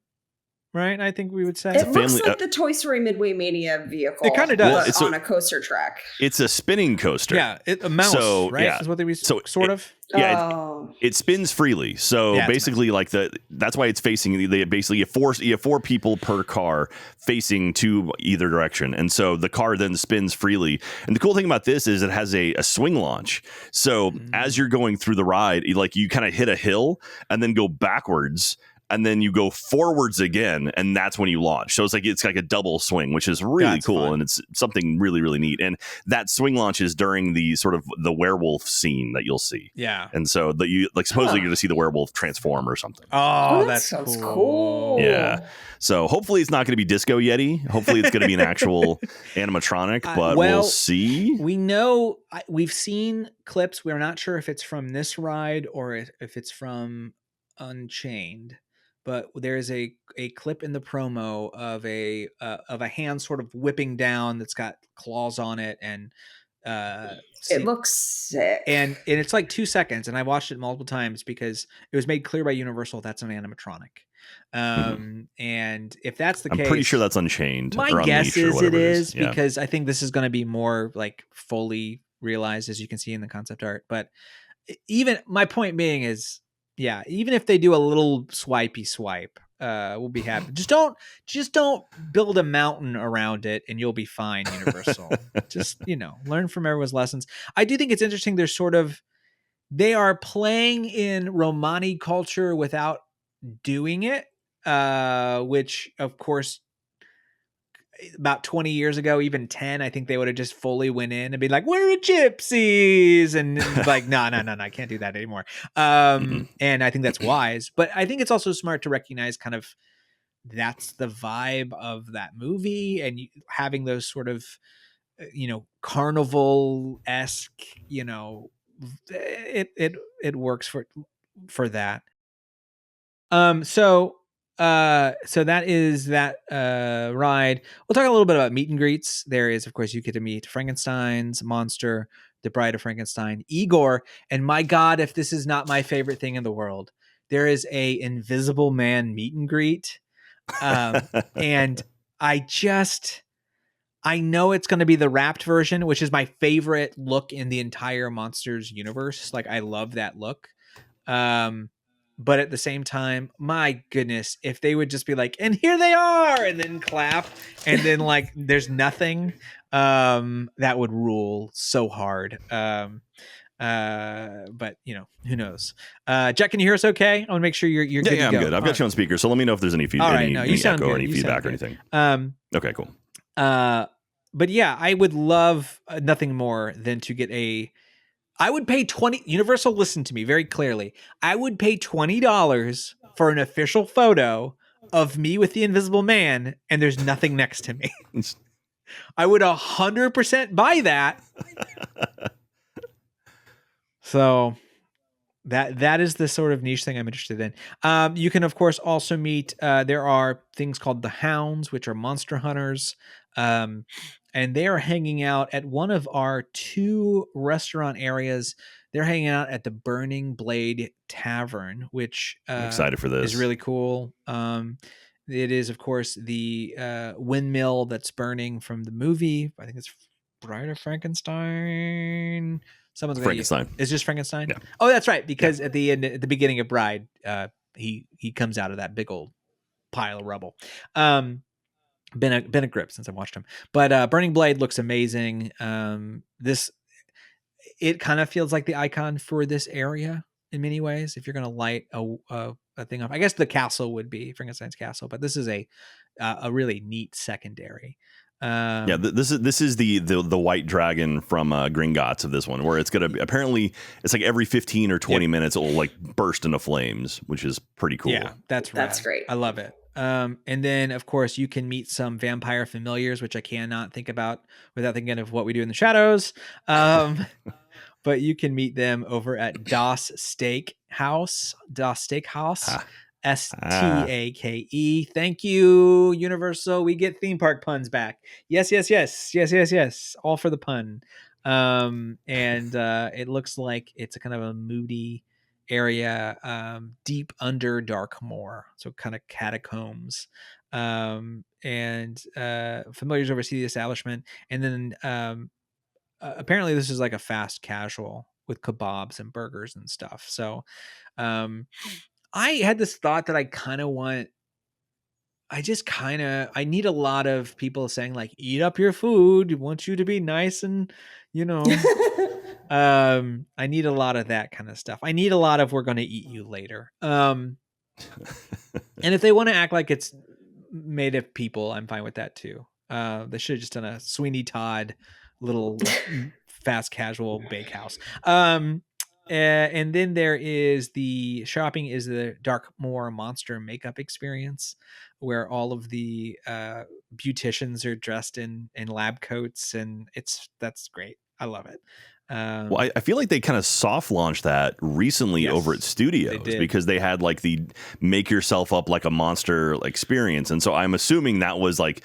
Right, I think we would say it looks like the Toy Story Midway Mania vehicle. It kind of does. Well, it's on a coaster track. It's a spinning coaster. Yeah, a mouse, right? Yeah. Is what they sort of. Yeah, it spins freely. So basically, like that's why it's facing. They basically you have four people per car facing to either direction, and so the car then spins freely. And the cool thing about this is it has a swing launch. So as you're going through the ride, you kind of hit a hill and then go backwards. And then you go forwards again, and that's when you launch. So it's like a double swing, which is really cool, fun. And it's something really, really neat. And that swing launch is during the sort of the werewolf scene that you'll see. Yeah. And so supposedly you're going to see the werewolf transform or something. Oh, that sounds cool. Yeah. So hopefully it's not going to be Disco Yeti. Hopefully it's going to be an actual animatronic, but we'll see. We know we've seen clips. We're not sure if it's from this ride or if it's from Unchained. But there's a clip in the promo of a hand sort of whipping down that's got claws on it, and it looks sick. And it's like 2 seconds, and I watched it multiple times because it was made clear by Universal that's an animatronic. And if that's the case, I'm pretty sure that's Unchained. My guess is it is because I think this is going to be more like fully realized, as you can see in the concept art. But even my point being is. Yeah, even if they do a little swipey swipe, we'll be happy. Just don't build a mountain around it, and you'll be fine. Universal, just learn from everyone's lessons. I do think it's interesting. They are playing in Romani culture without doing it, which of course. About 20 years ago, even 10, I think they would have just fully went in and been like, we're gypsies. And like, no, I can't do that anymore. And I think that's wise. But I think it's also smart to recognize kind of that's the vibe of that movie. And having those sort of, carnival-esque, it works for that. So that is that ride. We'll talk a little bit about meet and greets. There is, of course, you get to meet Frankenstein's monster, the Bride of Frankenstein, Igor, and my God, if this is not my favorite thing in the world, there is a Invisible Man meet and greet, and I know it's going to be the wrapped version, which is my favorite look in the entire Monsters universe. Like I love that look. But at the same time, my goodness, if they would just be like, and here they are, and then clap, and then like there's nothing, that would rule so hard. But who knows? Jack, can you hear us okay? I want to make sure you're good. Yeah, I'm good. I've got you on speaker, so let me know if there's any feedback, any echo or any feedback or anything. Okay, cool. But yeah, I would love nothing more than to get I would pay Universal, listen to me very clearly. I would pay $20 for an official photo of me with the Invisible Man, and there's nothing next to me. I would 100% buy that. So That is the sort of niche thing I'm interested in. You can of course also meet. There are things called the Hounds, which are monster hunters, and they are hanging out at one of our 2 restaurant areas. They're hanging out at the Burning Blade Tavern, which I'm excited for this. is really cool. It is of course the windmill that's burning from the movie. I think it's Bride of Frankenstein. Someone's Frankenstein. It's just Frankenstein. Yeah. Oh, that's right. Because at the end, at the beginning of Bride, he comes out of that big old pile of rubble. Been a grip since I've watched him. But Burning Blade looks amazing. It kind of feels like the icon for this area in many ways. If you're going to light a thing off, I guess the castle would be Frankenstein's castle, but this is a really neat secondary. This is the white dragon from Gringotts of this one, where it's gonna be, apparently it's like every 15 or 20 minutes it'll like burst into flames, which is pretty cool. Yeah, that's great. I love it. And then of course you can meet some vampire familiars, which I cannot think about without thinking of What We Do in the Shadows. But you can meet them over at Das Steakhouse. Stake. Thank you, Universal. We get theme park puns back. Yes. All for the pun. And it looks like it's a kind of a moody area, deep under Darkmoor, so kind of catacombs. And familiars oversee the establishment, and then apparently this is like a fast casual with kebabs and burgers and stuff. So I had this thought that I need a lot of people saying like, eat up your food. We want you to be nice. And, I need a lot of that kind of stuff. I need a lot of, we're going to eat you later. And if they want to act like it's made of people, I'm fine with that too. They should have just done a Sweeney Todd little fast casual bakehouse. And then there is the Darkmoor monster makeup experience, where all of the beauticians are dressed in lab coats, and that's great. I love it. Well, I feel like they kind of soft launched that recently over at Studios, because they had like the make yourself up like a monster experience. And so I'm assuming that was like,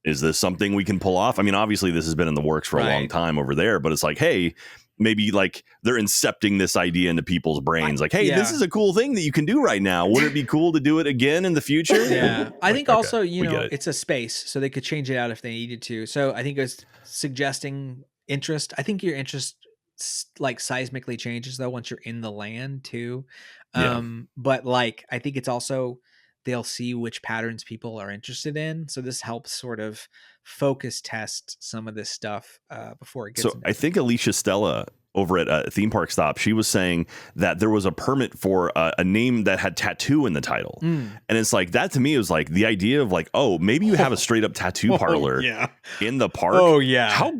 is this something we can pull off? I mean, obviously this has been in the works for a long time over there, but it's like, hey, maybe like they're incepting this idea into people's brains. Like, hey, this is a cool thing that you can do right now. Wouldn't it be cool to do it again in the future? Yeah. I think also, it's a space, so they could change it out if they needed to. So I think it was suggesting interest. I think your interest like seismically changes though once you're in the land too. But like, I think it's also, they'll see which patterns people are interested in. So this helps sort of focus test some of this stuff before it gets. So I think Alicia Stella over at Theme Park Stop, she was saying that there was a permit for a name that had tattoo in the title. And it's like, that to me was like the idea of like, oh, maybe you have a straight up tattoo parlor in the park. Oh yeah. How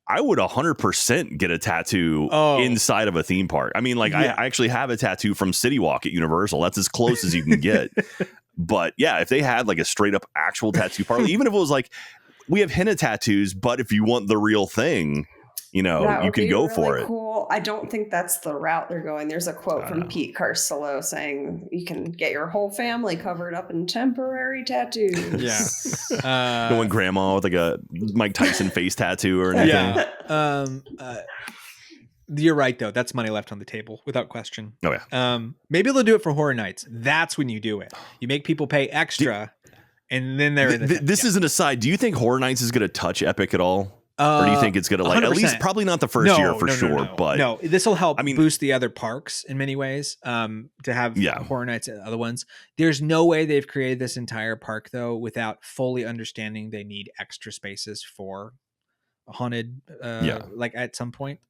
I would 100% get a tattoo inside of a theme park. I mean, like I actually have a tattoo from City Walk at Universal. That's as close as you can get. But yeah, if they had like a straight up actual tattoo parlor, even if it was like, we have henna tattoos, but if you want the real thing, you can go for it. Cool. I don't think that's the route they're going. There's a quote from Pete Carcillo saying you can get your whole family covered up in temporary tattoos. Yeah. Going grandma with like a Mike Tyson face tattoo or anything. Yeah. You're right though. That's money left on the table without question. Oh yeah. Maybe they'll do it for Horror Nights. That's when you do it. You make people pay extra, and then they're in the this is an aside. Do you think Horror Nights is going to touch Epic at all? Or do you think it's going to like 100%. At least probably not the first year for sure, but no, this will help boost the other parks in many ways. To have Horror Nights and other ones. There's no way they've created this entire park though without fully understanding they need extra spaces for haunted. Like at some point.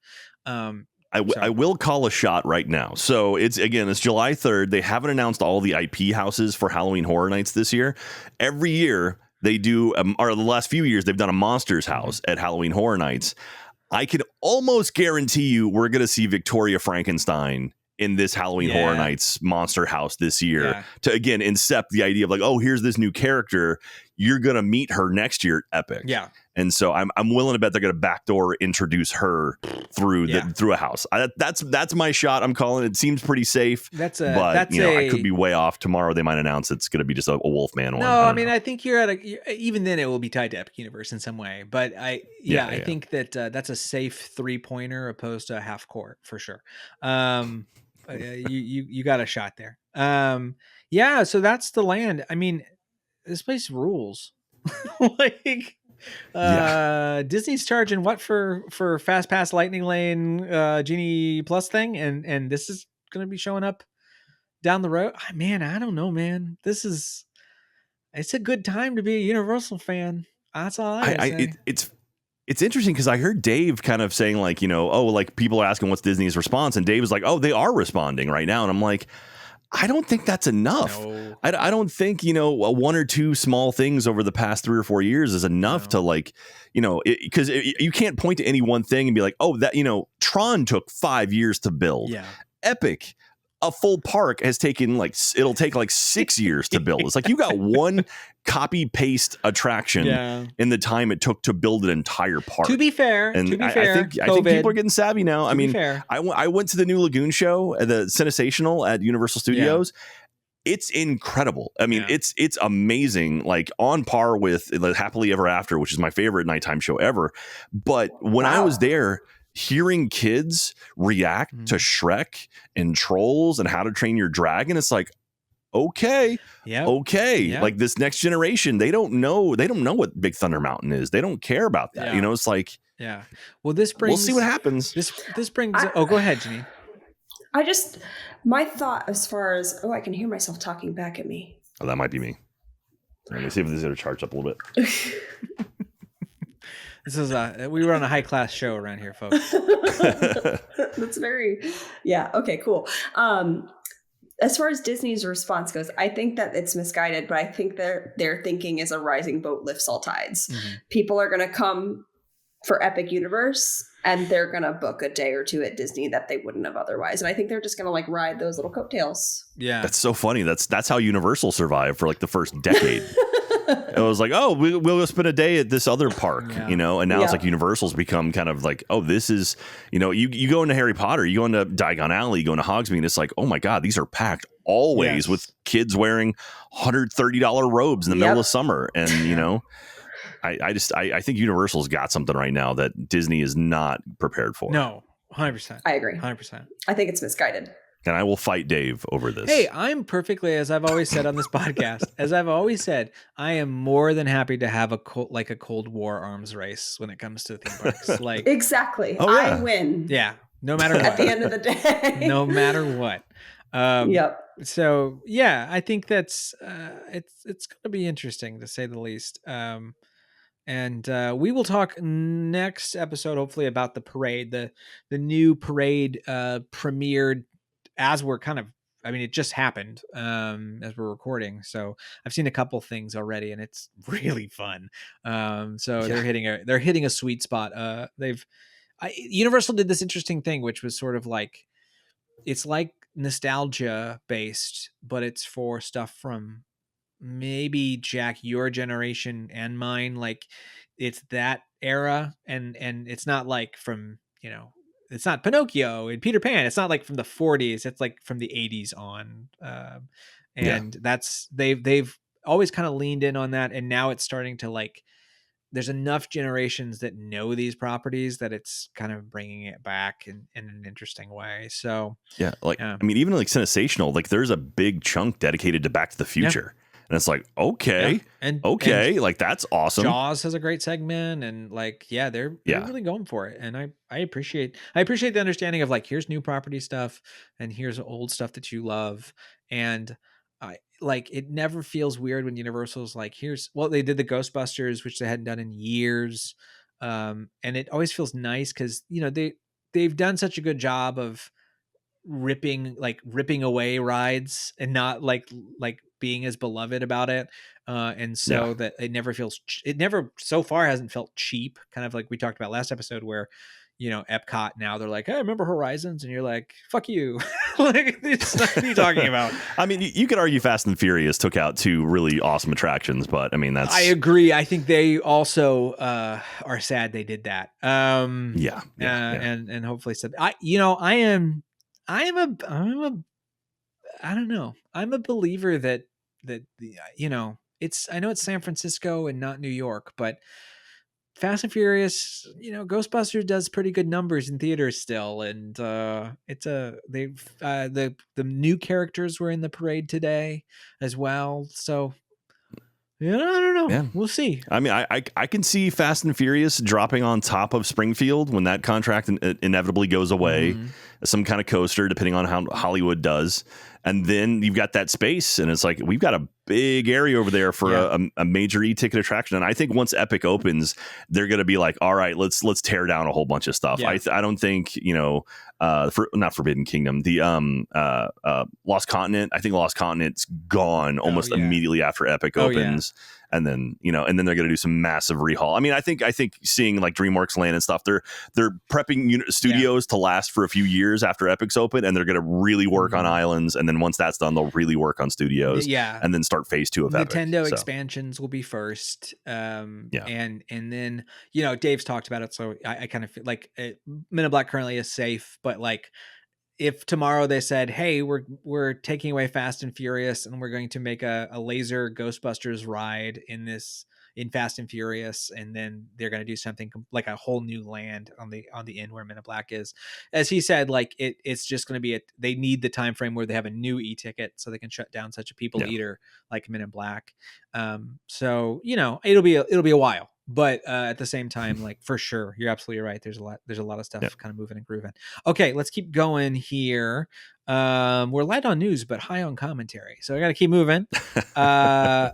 I will call a shot right now. So it's July 3rd. They haven't announced all the IP houses for Halloween Horror Nights this year. Every year they do, or the last few years, they've done a Monsters house at Halloween Horror Nights. I can almost guarantee you we're going to see Victoria Frankenstein in this Halloween Horror Nights monster house this year to, again, incept the idea of like, oh, here's this new character. You're going to meet her next year at Epic. Yeah. And so I'm willing to bet they're going to backdoor introduce her through through a house. That's my shot. I'm calling it. It seems pretty safe. But I could be way off. Tomorrow they might announce it's going to be just a Wolfman one. No, I mean, I think you're at even then it will be tied to Epic Universe in some way. But I think that that's a safe 3-pointer opposed to a half court for sure. You got a shot there. So that's the land. I mean, this place rules. Like Disney's charging what for Fast Pass Lightning Lane Genie Plus thing, and this is gonna be showing up down the road. Man, I don't know, man. It's a good time to be a Universal fan. That's all I say. It's interesting because I heard Dave kind of saying like, like people are asking what's Disney's response, and Dave was like, oh, they are responding right now, and I'm like, I don't think that's enough. No. I don't think, one or two small things over the past 3 or 4 years is enough to like, because you can't point to any one thing and be like, oh, that, Tron took 5 years to build. Yeah. Epic, a full park has taken it'll take 6 years to build. It's like you got one copy paste attraction in the time it took to build an entire park. To be fair, I think people are getting savvy now. I mean, I went to the new Lagoon show at the Sensational at Universal Studios. Yeah. It's incredible. I mean, it's amazing. Like on par with Happily Ever After, which is my favorite nighttime show ever. But when I was there, hearing kids react to Shrek and Trolls and How to Train Your Dragon, it's like, okay. Like this next generation, they don't know what Big Thunder Mountain is. They don't care about that. It's like, well, this brings, we'll see what happens. This brings, go ahead, Jeanine. My thought as far as, I can hear myself talking back at me. Oh, that might be me. Let me see if this is going to charge up a little bit. This is we run a high class show around here, folks. That's very, okay, cool. As far as Disney's response goes, I think that it's misguided, but I think their thinking is a rising boat lifts all tides. Mm-hmm. People are going to come for Epic Universe, and they're going to book a day or two at Disney that they wouldn't have otherwise. And I think they're just going to ride those little coattails. Yeah. That's so funny. That's how Universal survived for the first decade. It was like, oh, we'll go spend a day at this other park, and now it's like Universal's become kind of like, oh, this is, you go into Harry Potter, you go into Diagon Alley, you go into Hogsmeade, and it's like, oh my God, these are packed always with kids wearing $130 robes in the middle of summer. And, I think Universal's got something right now that Disney is not prepared for. No, 100%. I agree. 100%. I think it's misguided. And I will fight Dave over this. Hey, I'm perfectly, as I've always said on this podcast, I am more than happy to have a Cold War arms race when it comes to theme parks. Exactly. Oh, yeah. I win. Yeah. No matter what. At the end of the day. No matter what. Yep. So I think that's it's going to be interesting to say the least. And we will talk next episode, hopefully, about the parade. The new parade premiered as we're it just happened as we're recording. So I've seen a couple things already, and it's really fun. They're hitting a sweet spot. Universal did this interesting thing, which was sort of like, it's like nostalgia based, but it's for stuff from maybe Jack, your generation and mine. Like it's that era, and it's not like from, it's not Pinocchio and Peter Pan. It's not like from the 40s. It's like from the 80s on. That's, they've always kind of leaned in on that. And now it's starting to there's enough generations that know these properties that it's kind of bringing it back in an interesting way. So even Sensational, there's a big chunk dedicated to Back to the Future. Yeah. And it's like, okay, and that's awesome. Jaws has a great segment, and they're really going for it. And I appreciate the understanding of here's new property stuff and here's old stuff that you love. And it never feels weird when Universal's they did the Ghostbusters, which they hadn't done in years. And it always feels nice because, they've done such a good job of ripping away rides and not being as beloved about it. And so that it never so far hasn't felt cheap, kind of like we talked about last episode where, Epcot now they're like, hey, remember Horizons? And you're like, fuck you. Like, what are you talking about? I mean, you could argue Fast and Furious took out 2 really awesome attractions, but I mean, that's. I agree. I think they also are sad they did that. Yeah. And hopefully said I am I don't know. I'm a believer that I know it's San Francisco and not New York, but Fast and Furious, Ghostbusters does pretty good numbers in theaters still, and the new characters were in the parade today as well. So I don't know. Yeah. We'll see. I mean, I can see Fast and Furious dropping on top of Springfield when that contract inevitably goes away. Some kind of coaster, depending on how Hollywood does. And then you've got that space, and it's like we've got a big area over there for a major e-ticket attraction. And I think once Epic opens, they're going to be like, all right, let's tear down a whole bunch of stuff. Yeah. I don't think not Forbidden Kingdom, the Lost Continent. I think Lost Continent's gone almost immediately after Epic opens. And then they're going to do some massive rehaul. I mean, I think seeing like DreamWorks Land and stuff, they're prepping studios to last for a few years after Epic's open, and they're going to really work on islands. And then once that's done, they'll really work on studios. Yeah, and then start phase 2 of Nintendo Epic. expansions will be first. And then Dave's talked about it, so I kind of feel like Men in Black currently is safe, but like, if tomorrow they said, hey, we're taking away Fast and Furious and we're going to make a laser Ghostbusters ride in Fast and Furious, and then they're going to do something like a whole new land on the end where Men in Black is, as he said, like it's just going to be they need the time frame where they have a new e-ticket so they can shut down such a people eater like Men in Black. So it'll be a while. But at the same time, like, for sure, you're absolutely right. There's a lot of stuff kind of moving and grooving. Okay, let's keep going here. We're light on news, but high on commentary. So I got to keep moving.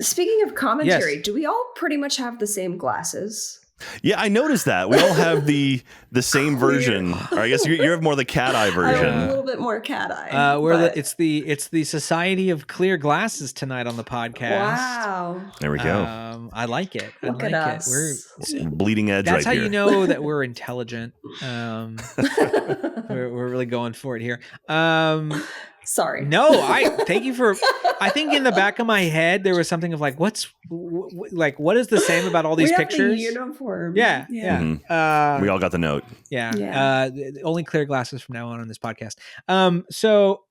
Speaking of commentary, do we all pretty much have the same glasses? Yeah, I noticed that. We all have the same version. Or I guess you have more the cat eye version. I have a little bit more cat eye. It's the Society of Clear Glasses tonight on the podcast. Wow. There we go. I like it. Look at us. We're bleeding edge. That's right how here. you know that we're intelligent. We're really going for it here. Sorry. No, thank you for. I think in the back of my head there was something of like, what is the same about all these pictures? The uniform. Yeah. We all got the note. Yeah. Only clear glasses from now on this podcast. So,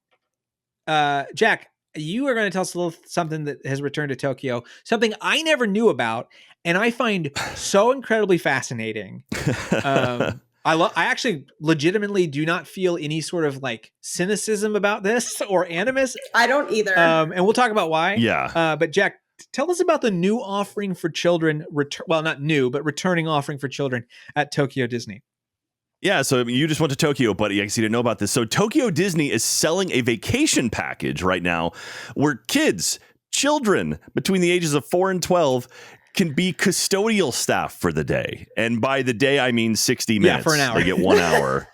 Jack, you are going to tell us a little something that has returned to Tokyo, something I never knew about, and I find so incredibly fascinating. I actually legitimately do not feel any sort of like cynicism about this or animus. I don't either. And we'll talk about why. Yeah. But Jack, tell us about the new offering for children. Not new, but returning offering for children at Tokyo Disney. Yeah, so you just went to Tokyo, but I guess you didn't know about this. So Tokyo Disney is selling a vacation package right now where children between the ages of 4 and 12 can be custodial staff for the day. And by the day, I mean 60 minutes. Yeah, for an hour. They get 1 hour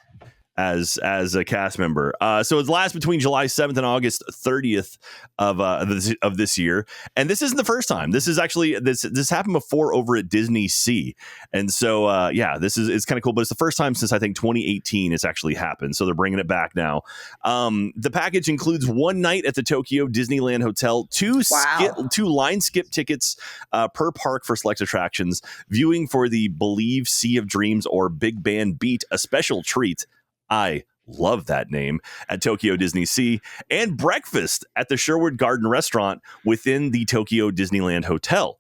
as a cast member. So it lasts between July 7th and August 30th of this year. And this isn't the first time. This is actually this happened before over at Disney Sea. And so it's kind of cool, but it's the first time since I think 2018 it's actually happened. So they're bringing it back now. The package includes 1 night at the Tokyo Disneyland Hotel, 2 line skip tickets per park for select attractions, viewing for the Believe Sea of Dreams or Big Band Beat, a special treat. I love that name, at Tokyo Disney Sea, and breakfast at the Sherwood Garden restaurant within the Tokyo Disneyland Hotel.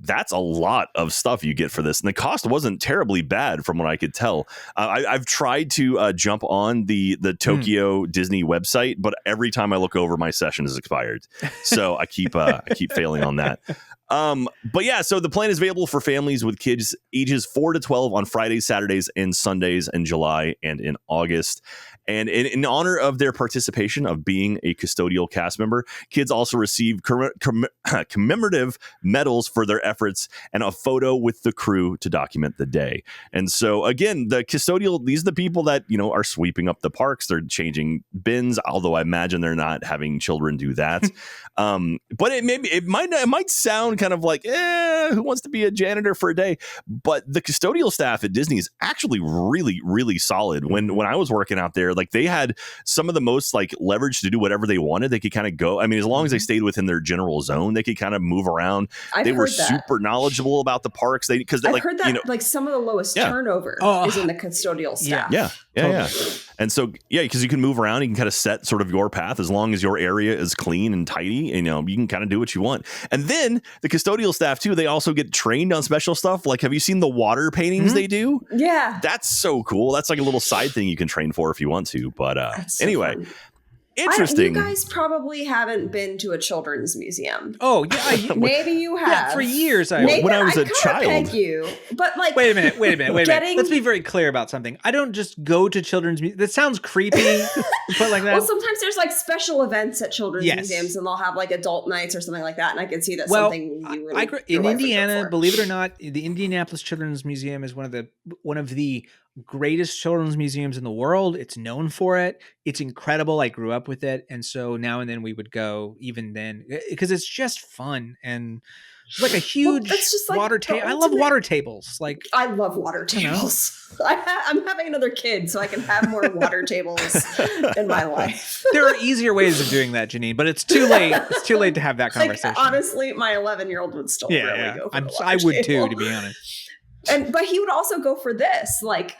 That's a lot of stuff you get for this. And the cost wasn't terribly bad from what I could tell. I've tried to jump on the Tokyo Disney website, but every time I look over, my session is expired. So I keep failing on that. But yeah, so the plan is available for families with kids ages 4 to 12 on Fridays, Saturdays, and Sundays in July and in August. And in honor of their participation of being a custodial cast member, kids also receive commemorative medals for their efforts and a photo with the crew to document the day. And so, again, the custodial, these are the people that, are sweeping up the parks. They're changing bins, although I imagine they're not having children do that. But it might sound kind of like, who wants to be a janitor for a day? But the custodial staff at Disney is actually really, really solid. When I was working out there, Like they had some of the most like leverage to do whatever they wanted. They could kind of go. I mean, as long as they stayed within their general zone, they could kind of move around. They were super knowledgeable about the parks. Because I've like, heard that you know, like some of the lowest turnover is in the custodial staff. Yeah. And so, because you can move around, you can kind of set sort of your path as long as your area is clean and tidy, and, you can kind of do what you want. And then the custodial staff too, they also get trained on special stuff. Like, have you seen the water paintings they do? Yeah. That's so cool. That's like a little side thing you can train for if you want to. But anyway. Fun. Interesting. You guys probably haven't been to a children's museum. Oh yeah, maybe you have. Yeah, for years. When I was a child. Peg you, but like, wait a minute. Let's be very clear about something. I don't just go to children's museums. That sounds creepy. But like that. Well, sometimes there's like special events at children's museums, and they'll have like adult nights or something like that. And I can see that's something you really. In Indiana, believe it or not, the Indianapolis Children's Museum is one of the greatest children's museums in the world. It's known for it. It's incredible. I grew up with it, and so now and then we would go. Even then, because it's just fun and it's like a huge water table. I love water tables. Like I love water tables. I'm having another kid, so I can have more water tables in my life. There are easier ways of doing that, Jeanine, but it's too late. It's too late to have that conversation. Like, honestly, my 11-year-old would still really go for the water I would table. too, to be honest. But he would also go for this, like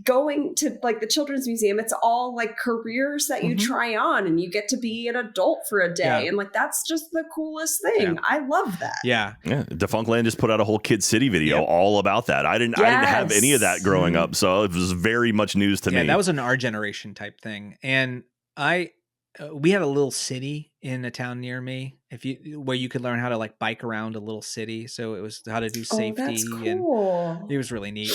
going to like the children's museum. It's all like careers that you try on, and you get to be an adult for a day, and like that's just the coolest thing. I love that. Yeah. Defunctland just put out a whole Kid City video all about that. I didn't have any of that growing up, so it was very much news to me. Yeah, that was an our generation type thing, and we had a little city in a town near me where you could learn how to like bike around a little city. So it was how to do safety. That's cool. And it was really neat.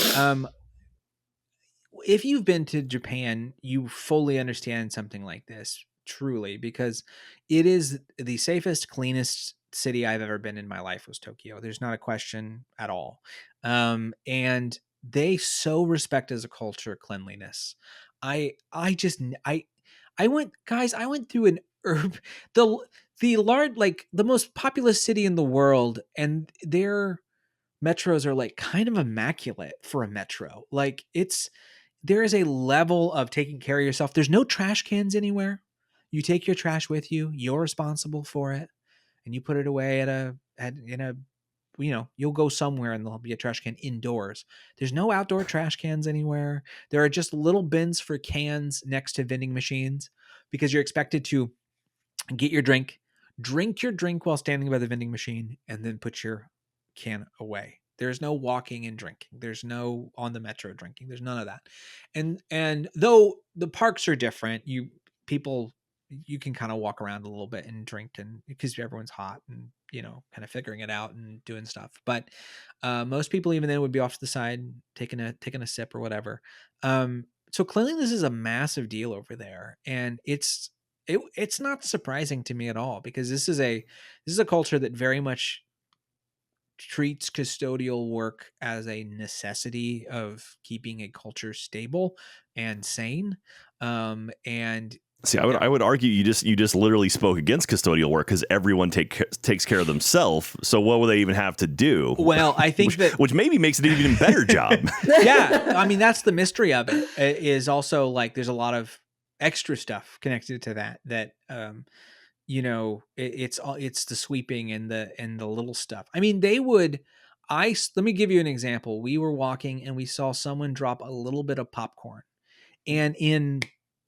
If you've been to Japan, you fully understand something like this, truly, because it is the safest, cleanest city I've ever been in my life was Tokyo. There's not a question at all. And they so respect as a culture cleanliness. I went through an the large, like the most populous city in the world, and their metros are like kind of immaculate for a metro. Like there is a level of taking care of yourself. There's no trash cans anywhere. You take your trash with you. You're responsible for it, and you put it away you'll go somewhere and there'll be a trash can indoors. There's no outdoor trash cans anywhere. There are just little bins for cans next to vending machines because you're expected to get your drink while standing by the vending machine, and then put your can away. There's no walking and drinking. There's no on the metro drinking. There's none of that. And though the parks are different, you can kind of walk around a little bit and drink, and because everyone's hot and kind of figuring it out and doing stuff. But most people even then would be off to the side taking a sip or whatever. So cleanliness is a massive deal over there, and it's not surprising to me at all, because this is a culture that very much treats custodial work as a necessity of keeping a culture stable and sane. And see, I would argue you just literally spoke against custodial work, because everyone takes care of themselves. So what will they even have to do? Well, I think which maybe makes it an even better job. Yeah, I mean that's the mystery of it. Is also like there's a lot of extra stuff connected to that it's the sweeping and the little stuff. I mean, let me give you an example. We were walking and we saw someone drop a little bit of popcorn, and in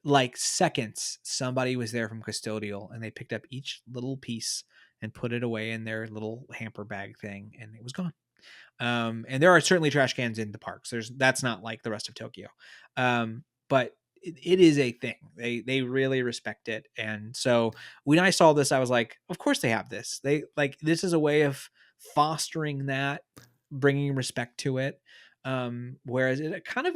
like seconds, somebody was there from custodial, and they picked up each little piece and put it away in their little hamper bag thing, and it was gone. And there are certainly trash cans in the parks. That's not like the rest of Tokyo. But it is a thing. They really respect it. And so when I saw this, I was like, of course they have this. This is a way of fostering that, bringing respect to it. Whereas it kind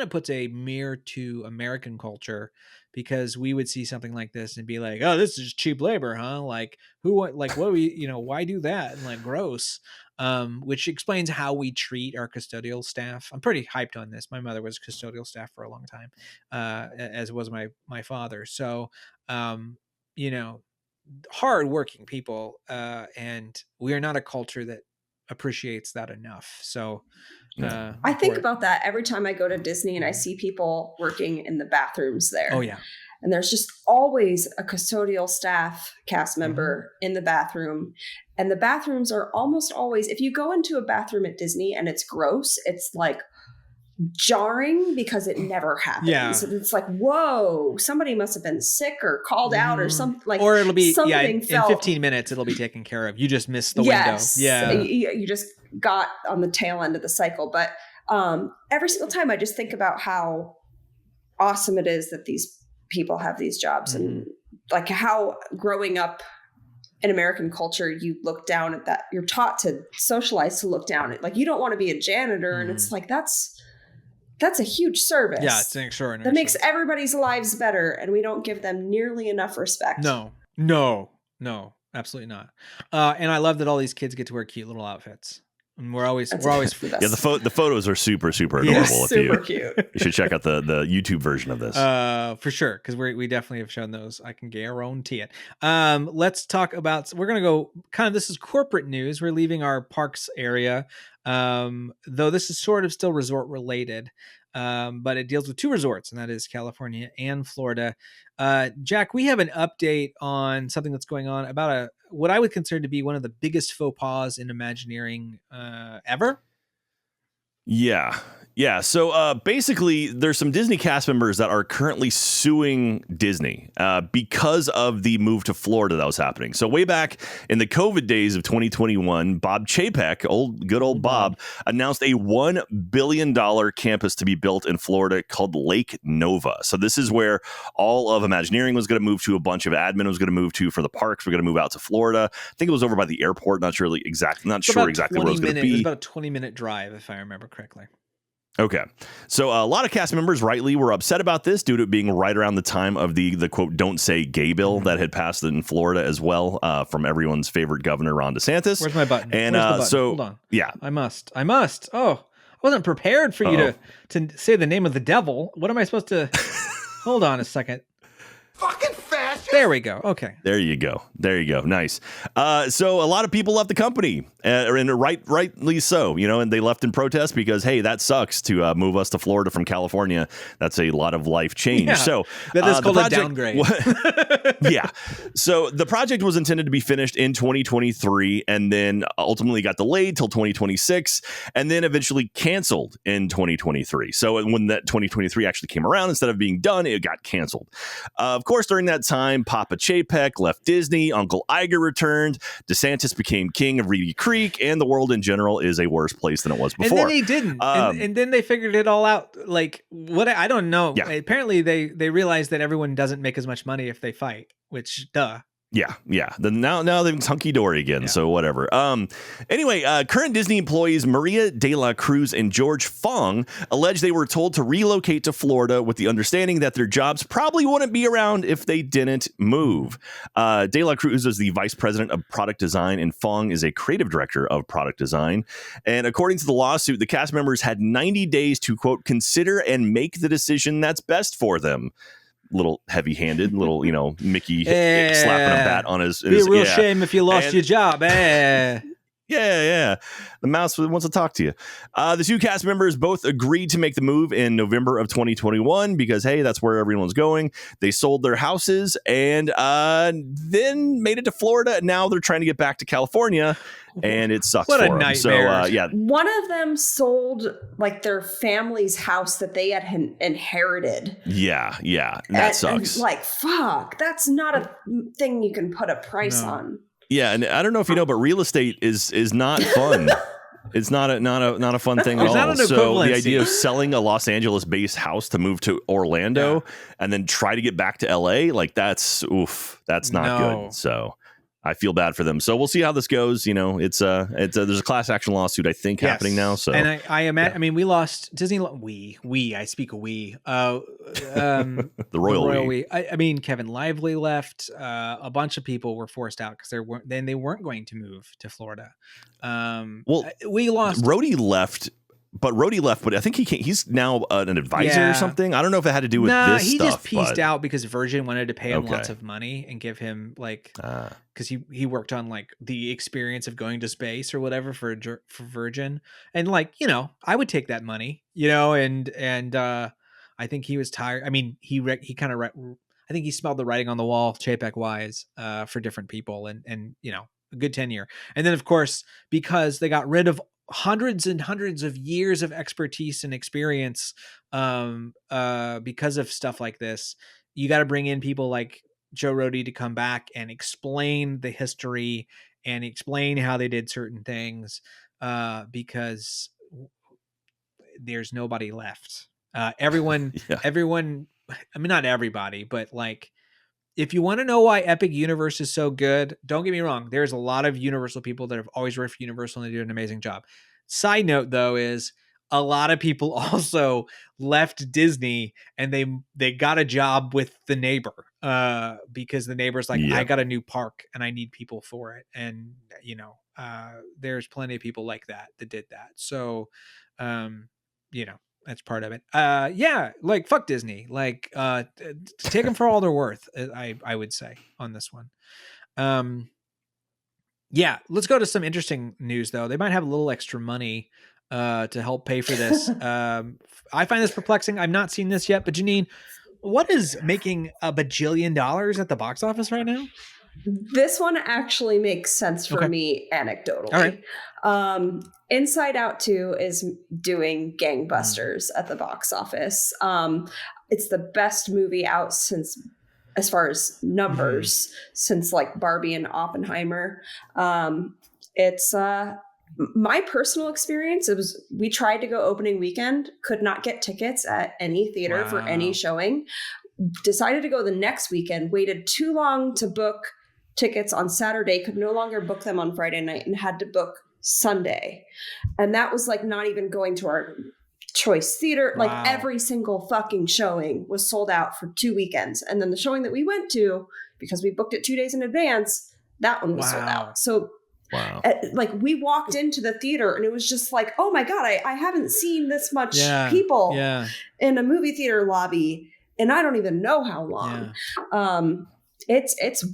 of puts a mirror to American culture, because we would see something like this and be like, oh, this is cheap labor, huh? Like what we, why do that? And like gross. Which explains how we treat our custodial staff. I'm pretty hyped on this. My mother was custodial staff for a long time, as was my father. So, hard working people. And we are not a culture that appreciates that enough. So I think about that every time I go to Disney and I see people working in the bathrooms there. Oh yeah. And there's just always a custodial staff cast member in the bathroom. And the bathrooms are almost always, if you go into a bathroom at Disney and it's gross, it's like jarring because it never happens. Yeah. It's like, whoa, somebody must have been sick or called out or something. Like, or it'll be something in 15 minutes it'll be taken care of. You just missed the window. Yeah. You just got on the tail end of the cycle. But every single time I just think about how awesome it is that these people have these jobs and like how growing up in American culture, you look down at that. You're taught to socialize to look down at, like, you don't want to be a janitor. And it's like, that's a huge service. Yeah, it's an extraordinary that makes service. everybody's lives better. And we don't give them nearly enough respect. No, absolutely not. And I love that all these kids get to wear cute little outfits. And we're always the photos are super adorable. Super cute. You should check out the YouTube version of this for sure, because we definitely have shown those. I can guarantee it. Let's talk about. We're gonna go kind of. This is corporate news. We're leaving our parks area, though this is sort of still resort related. But it deals with two resorts, and that is California and Florida. Jack, we have an update on something that's going on about what I would consider to be one of the biggest faux pas in Imagineering ever. Yeah. So basically, there's some Disney cast members that are currently suing Disney because of the move to Florida that was happening. So way back in the COVID days of 2021, Bob Chapek, good old Bob, announced a $1 billion campus to be built in Florida called Lake Nova. So this is where all of Imagineering was going to move to, a bunch of admin was going to move to, for the parks we're going to move out to Florida. I think it was over by the airport. Not sure exactly where it was going to be. It was about a 20-minute drive, if I remember correctly. Okay. So a lot of cast members rightly were upset about this due to it being right around the time of the quote, "Don't Say Gay" bill that had passed in Florida as well, from everyone's favorite governor, Ron DeSantis. Where's my button? And so hold on. Yeah. I must. Oh, I wasn't prepared for you to say the name of the devil. What am I supposed to hold on a second. Fucking fascist! There we go. Okay. There you go. Nice. So a lot of people left the company, and rightly so, and they left in protest because, hey, that sucks to move us to Florida from California. That's a lot of life change. Yeah, so that's called a downgrade. Yeah. So the project was intended to be finished in 2023 and then ultimately got delayed till 2026 and then eventually canceled in 2023. So when that 2023 actually came around, instead of being done, it got canceled. Of course, during that time, Papa Chapek left Disney, Uncle Iger returned, DeSantis became king of Reedy Creek, and the world in general is a worse place than it was before. And then he didn't. And then they figured it all out. Like, what? I don't know. Yeah. Apparently, they realized that everyone doesn't make as much money if they fight, which, duh. Yeah. Then now they're hunky dory again. Yeah. So whatever. Anyway, current Disney employees Maria de la Cruz and George Fong allege they were told to relocate to Florida with the understanding that their jobs probably wouldn't be around if they didn't move. De la Cruz is the vice president of product design, and Fong is a creative director of product design. And according to the lawsuit, the cast members had 90 days to, quote, consider and make the decision that's best for them. Little heavy-handed, Mickey slapping a bat on his. Be a real shame if you lost your job. Yeah. The mouse wants to talk to you. The two cast members both agreed to make the move in November of 2021 because, hey, that's where everyone's going. They sold their houses and then made it to Florida. And now they're trying to get back to California, and it sucks what for a them. Nightmare. So, yeah. One of them sold like their family's house that they had inherited. Yeah. That sucks. And, like, fuck, that's not a thing you can put a price on. Yeah, and I don't know if you know, but real estate is not fun. It's not a fun thing at all. So the idea of selling a Los Angeles-based house to move to Orlando and then try to get back to LA, like that's not good. So I feel bad for them. So we'll see how this goes. It's there's a class action lawsuit, I think, happening now. So, and I imagine, I mean, we lost Disney. I speak of we. The royal we. I mean, Kevin Lively left. A bunch of people were forced out because they weren't going to move to Florida. We lost. Rhodey left but Rhodey left, but I think he's now an advisor or something. I don't know if it had to do with this he stuff. Just pieced out because Virgin wanted to pay him lots of money and give him like, because he worked on like the experience of going to space or whatever for Virgin, and like, you know, I would take that money, you know, and I think he was tired. I mean, he kind of I think he smelled the writing on the wall, Chapek wise, for different people, and you know, a good tenure. And then of course, because they got rid of hundreds and hundreds of years of expertise and experience, because of stuff like this, you got to bring in people like Joe Rhodey to come back and explain the history and explain how they did certain things, because there's nobody left. Everyone, I mean, not everybody, but like, if you want to know why Epic Universe is so good, don't get me wrong. There's a lot of Universal people that have always worked for Universal and they do an amazing job. Side note, though, is a lot of people also left Disney and they got a job with the neighbor, because the neighbor's like, I got a new park and I need people for it. And, you know, there's plenty of people like that did that. So, you know, that's part of it. Yeah, like fuck Disney. Like, take them for all they're worth. I would say on this one. Yeah, let's go to some interesting news though. They might have a little extra money to help pay for this. I find this perplexing. I've not seen this yet, but Jeanine, what is making $1 bajillion at the box office right now? This one actually makes sense for me anecdotally. All right. Inside Out 2 is doing gangbusters at the box office. It's the best movie out since, as far as numbers, since like Barbie and Oppenheimer. It's my personal experience. We tried to go opening weekend, could not get tickets at any theater for any showing. Decided to go the next weekend, waited too long to book tickets on Saturday, could no longer book them on Friday night, and had to book Sunday. And that was like not even going to our choice theater. Like every single fucking showing was sold out for 2 weekends. And then the showing that we went to, because we booked it 2 days in advance, that one was sold out. So like we walked into the theater and it was just like, oh my God, I haven't seen this much people in a movie theater lobby and I don't even know how long. It's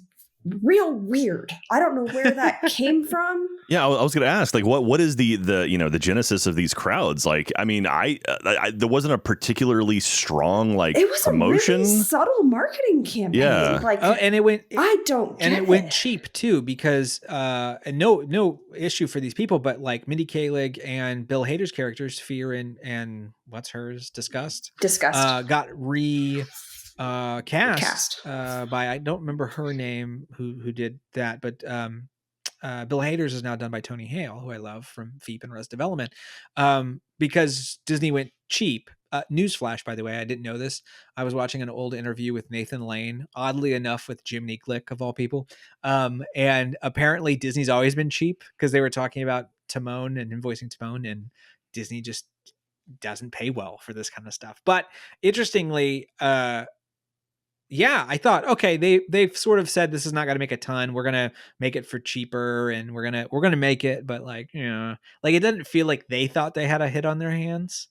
real weird. I don't know where that came from. Yeah, I was going to ask, like, what is the you know, the genesis of these crowds? Like, I mean, I there wasn't a particularly strong like it was promotion, a really subtle marketing campaign. Like, and it went. It went cheap too because and no issue for these people, but like Mindy Kaling and Bill Hader's characters, Fear and what's hers, Disgust, got cast by, I don't remember her name who did that, but Bill Hader's is now done by Tony Hale, who I love from Veep and Res Development, because Disney went cheap. Newsflash, by the way, I didn't know this. I was watching an old interview with Nathan Lane, oddly enough, with Jiminy Glick of all people, and apparently Disney's always been cheap because they were talking about Timon and invoicing Timon, and Disney just doesn't pay well for this kind of stuff. But interestingly, yeah, I thought, okay, they've sort of said this is not going to make a ton. We're going to make it for cheaper and we're going to make it. But like, you know, like it doesn't feel like they thought they had a hit on their hands.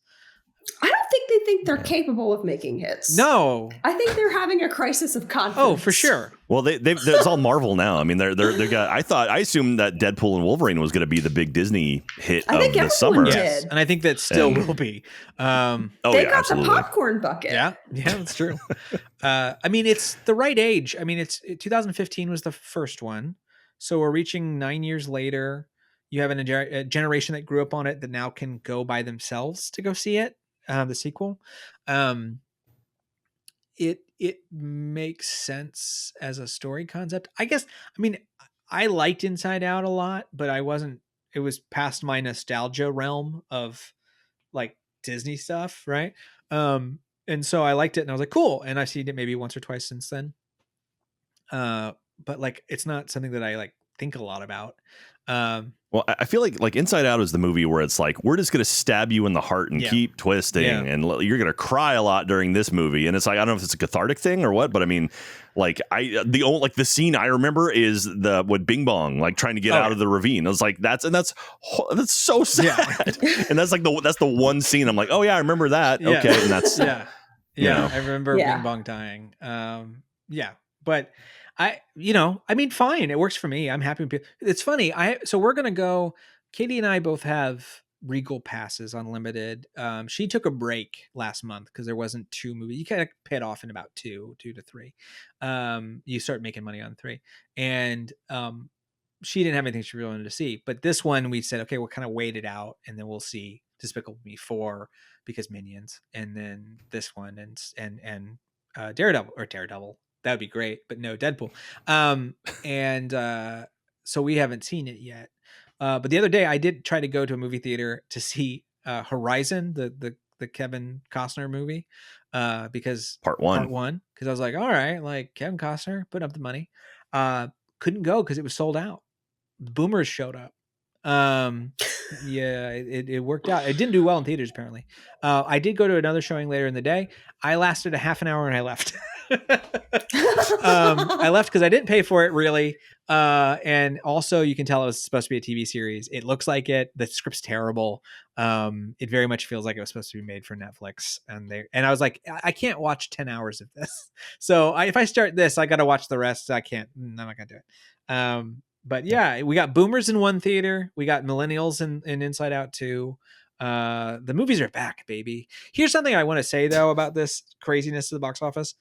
I don't think they think they're capable of making hits. No, I think they're having a crisis of confidence. Oh, for sure. Well, it's all Marvel now. I mean, they got. I assumed that Deadpool and Wolverine was going to be the big Disney hit of the summer. Yes, and I think that still will be. They got absolutely. The popcorn bucket. Yeah, that's true. I mean, it's the right age. I mean, 2015 was the first one, so we're reaching 9 years later. You have a generation that grew up on it that now can go by themselves to go see it. The sequel. It makes sense as a story concept, I guess. I mean, I liked Inside Out a lot, but it was past my nostalgia realm of like Disney stuff, right? And so I liked it and I was like, cool. And I've seen it maybe once or twice since then. But like, it's not something that I like think a lot about. Well, Well, I feel like Inside Out is the movie where it's like, we're just going to stab you in the heart and keep twisting and you're going to cry a lot during this movie. And it's like, I don't know if it's a cathartic thing or what, but I mean, like the scene I remember is with Bing Bong, like trying to get out of the ravine. I was like, that's so sad. And that's the one scene I'm like, oh yeah, I remember that. Yeah. Okay. And that's, I remember Bing Bong dying. But I mean, fine. It works for me. I'm happy. It's funny. So we're going to go, Katie and I both have Regal passes unlimited. She took a break last month because there wasn't 2 movies. You kind of pay it off in about 2 to 3. You start making money on 3. And she didn't have anything she really wanted to see. But this one we said, okay, we'll kind of wait it out and then we'll see Despicable Me 4 because Minions. And then this one and Daredevil. That would be great, but no Deadpool. So we haven't seen it yet. But the other day I did try to go to a movie theater to see Horizon, the Kevin Costner movie, because part one, because I was like, all right, like Kevin Costner, put up the money. Couldn't go because it was sold out. The Boomers showed up. It worked out. It didn't do well in theaters apparently. I did go to another showing later in the day. I lasted a half an hour and I left. I left because I didn't pay for it really. And also you can tell it was supposed to be a TV series. It looks like it. The script's terrible. It very much feels like it was supposed to be made for Netflix. And I was like, I can't watch 10 hours of this. So if I start this, I got to watch the rest. I'm not gonna do it. But yeah, we got Boomers in one theater. We got Millennials in Inside Out 2. The movies are back, baby. Here's something I want to say though about this craziness of the box office.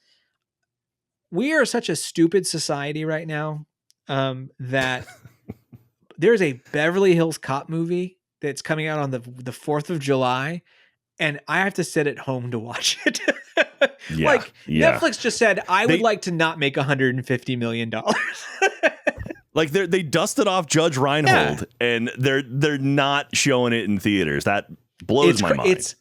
We are such a stupid society right now that there's a Beverly Hills Cop movie that's coming out on the 4th of July, and I have to sit at home to watch it. Netflix just said, I would like to not make $150 million. Like they dusted off Judge Reinhold and they're not showing it in theaters. That blows my mind.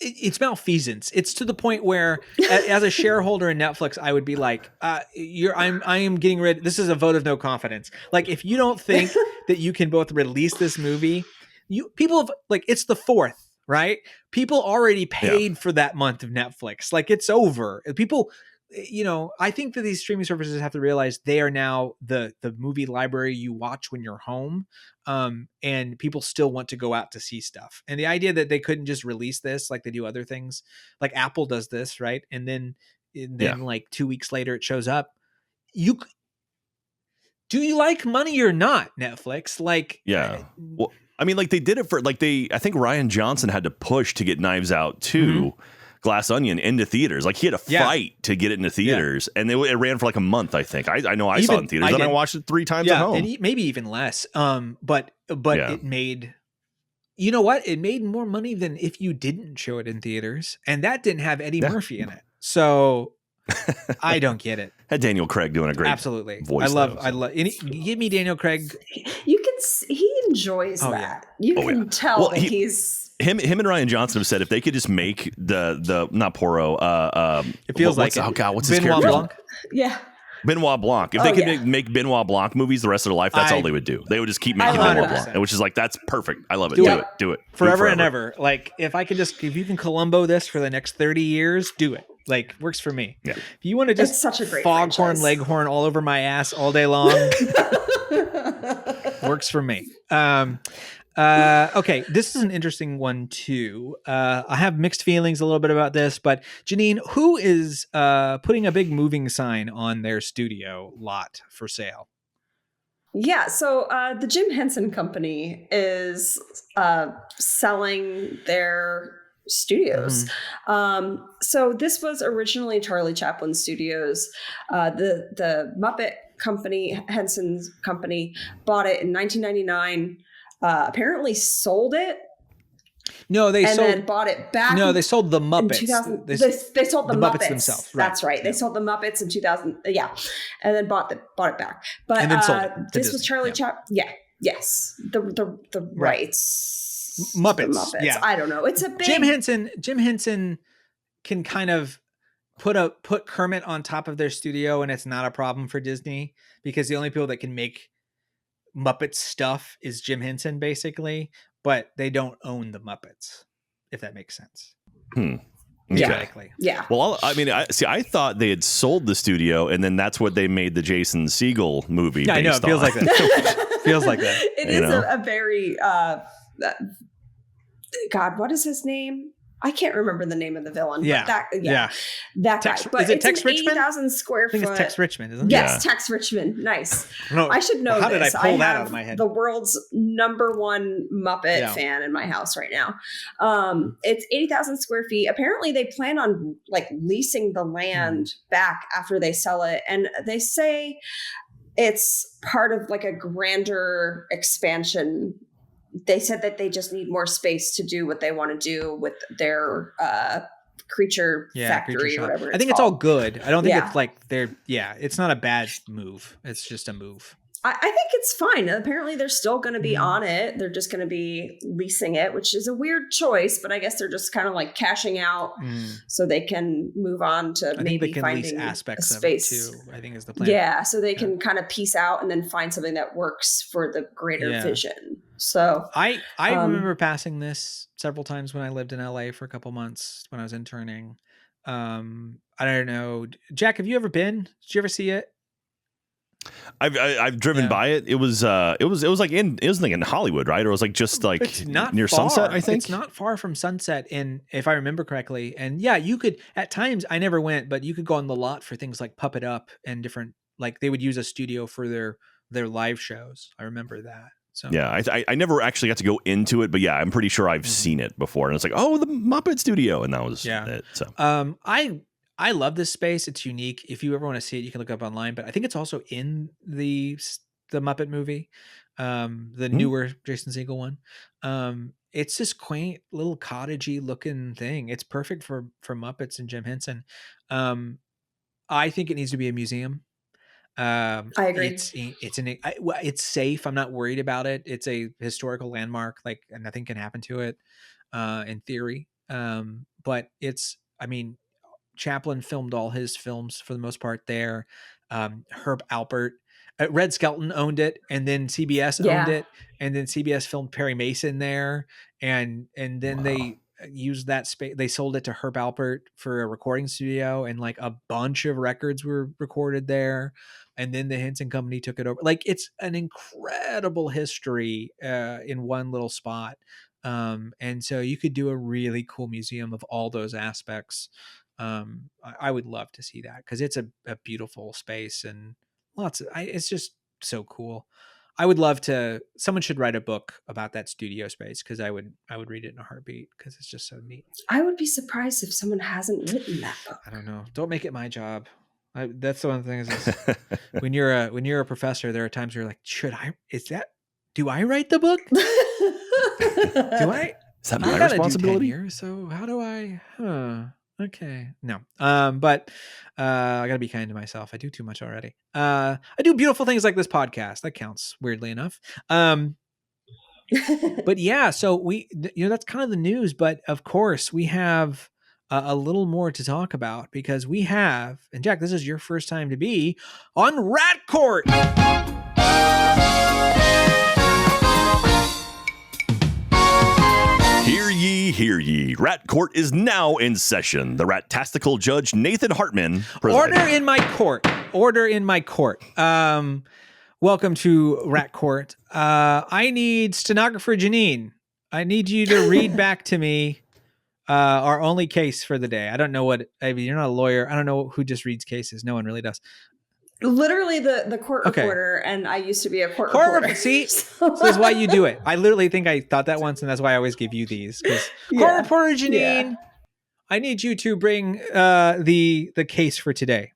It's malfeasance. It's to the point where as a shareholder in Netflix, I would be like, I am getting rid. This is a vote of no confidence. Like if you don't think that you can both release this movie, people have it's the 4th, right? People already paid for that month of Netflix. Like it's over. People, I think that these streaming services have to realize they are now the movie library you watch when you're home. And people still want to go out to see stuff. And the idea that they couldn't just release this like they do other things, like Apple does this, right? And then like 2 weeks later it shows up. Do you like money or not, Netflix? Well, I mean, like they did it for I think Rian Johnson had to push to get Knives Out 2. Glass Onion into theaters. Like he had a fight to get it into theaters, and it ran for like a month. I think I know I saw it in theaters, and I watched it 3 times at home, and maybe even less. But it made, you know what? It made more money than if you didn't show it in theaters, and that didn't have Eddie Murphy in it. So I don't get it. Had Daniel Craig doing a great voice. I love. Give me Daniel Craig. You can he enjoys that. You can tell that he's. Him and Rian Johnson have said if they could just make the not Poro. It feels what's his character? Blanc? Yeah. Benoit Blanc. If they could make Benoit Blanc movies the rest of their life, that's all they would do. They would just keep making Benoit Blanc, which is like, that's perfect. I love it. Do it. Forever and ever. Like if you can Columbo this for the next 30 years, do it. Like works for me. Yeah. If you want to just such a great foghorn leghorn all over my ass all day long, works for me. Okay, this is an interesting one too. I have mixed feelings a little bit about this, but Jeanine, who is putting a big moving sign on their studio lot for sale? Yeah, so the Jim Henson Company is selling their studios. So this was originally Charlie Chaplin Studios. The Muppet Company, Henson's company, bought it in 1999. Apparently sold it. No, they sold. Then bought it back. No, they sold the Muppets. They sold the Muppets themselves. Right. That's right. They sold the Muppets in 2000. Yeah, and then bought it back. But and then sold it to this Disney. Was Charlie Chaplin. Yeah. Yes. The rights. Muppets. Yeah. I don't know. It's a big. Jim Henson can kind of put Kermit on top of their studio, and it's not a problem for Disney because the only people that can make Muppet stuff is Jim Henson basically, but they don't own the Muppets, if that makes sense. Theoretically. Yeah. Well, I thought they had sold the studio, and then that's what they made the Jason Segel movie. Yeah, I know. It feels like that. Feels like that. It is a very God, what is his name? I can't remember the name of the villain. Yeah. But that guy. But is it it's Tex an Richmond? 80,000 square foot. I think it's Tex Richmond, isn't it? Yes, Tex Richmond. Nice. No, I should know how this. did I pull that have out of my head? The world's #1 Muppet fan in my house right now. It's 80,000 square feet. Apparently, they plan on like leasing the land back after they sell it, and they say it's part of like a grander expansion. They said that they just need more space to do what they want to do with their creature factory or whatever. I think it's all good. I don't think it's like it's not a bad move. It's just a move. I think it's fine. Apparently they're still going to be on it. They're just going to be leasing it, which is a weird choice, but I guess they're just kind of like cashing out so they can move on to maybe finding aspects a space. of it too, I think is the plan. Yeah, so they can kind of piece out and then find something that works for the greater vision. So I remember passing this several times when I lived in LA for a couple months when I was interning. I don't know. Jack, have you ever been? Did you ever see it? I've driven by it. It was like in Hollywood, right? Or it was like just like it's not near far. Sunset, I think. It's not far from Sunset, and if I remember correctly. And yeah, you could at times, I never went, but you could go on the lot for things like Puppet Up and different, like they would use a studio for their live shows. I remember that. So yeah, I never actually got to go into it, but yeah, I'm pretty sure I've seen it before. And it's like, oh, the Muppet Studio, and that was it. So I love this space. It's unique. If you ever want to see it, you can look it up online. But I think it's also in the Muppet movie, the newer Jason Segel one. It's this quaint little cottagey looking thing. It's perfect for Muppets and Jim Henson. I think it needs to be a museum. I agree. It's safe. I'm not worried about it. It's a historical landmark. Like nothing can happen to it, in theory. But Chaplin filmed all his films for the most part there. Herb Alpert, Red Skelton owned it, and then CBS owned it, and then CBS filmed Perry Mason there, and then they used that space. They sold it to Herb Alpert for a recording studio, and like a bunch of records were recorded there. And then the Henson Company took it over. Like it's an incredible history in one little spot. And so you could do a really cool museum of all those aspects. I would love to see that because it's a beautiful space and it's just so cool. I would love to, someone should write a book about that studio space because I would read it in a heartbeat because it's just so neat. I would be surprised if someone hasn't written that book. I don't know. Don't make it my job. That's the one thing is when you're a professor, there are times where you're like, do I write the book? Do I? Is that my responsibility? Years, so how do I? Okay. No. But I gotta be kind to myself. I do too much already. I do beautiful things like this podcast. That counts, weirdly enough. But yeah, so that's kind of the news. But of course, we have a little more to talk about because we have, and Jack, this is your first time to be on Rat Court. Hear ye. Rat Court is now in session. The rat-tastical judge, Nathan Hartman, presiding. Order in my court. Welcome to Rat Court. I need stenographer Jeanine. I need you to read back to me our only case for the day. I don't know you're not a lawyer. I don't know who just reads cases. No one really does. Literally the court reporter, and I used to be a court reporter. See, so that's why you do it. I literally think I thought that once, and that's why I always give you these. Court reporter Jeanine, I need you to bring the case for today.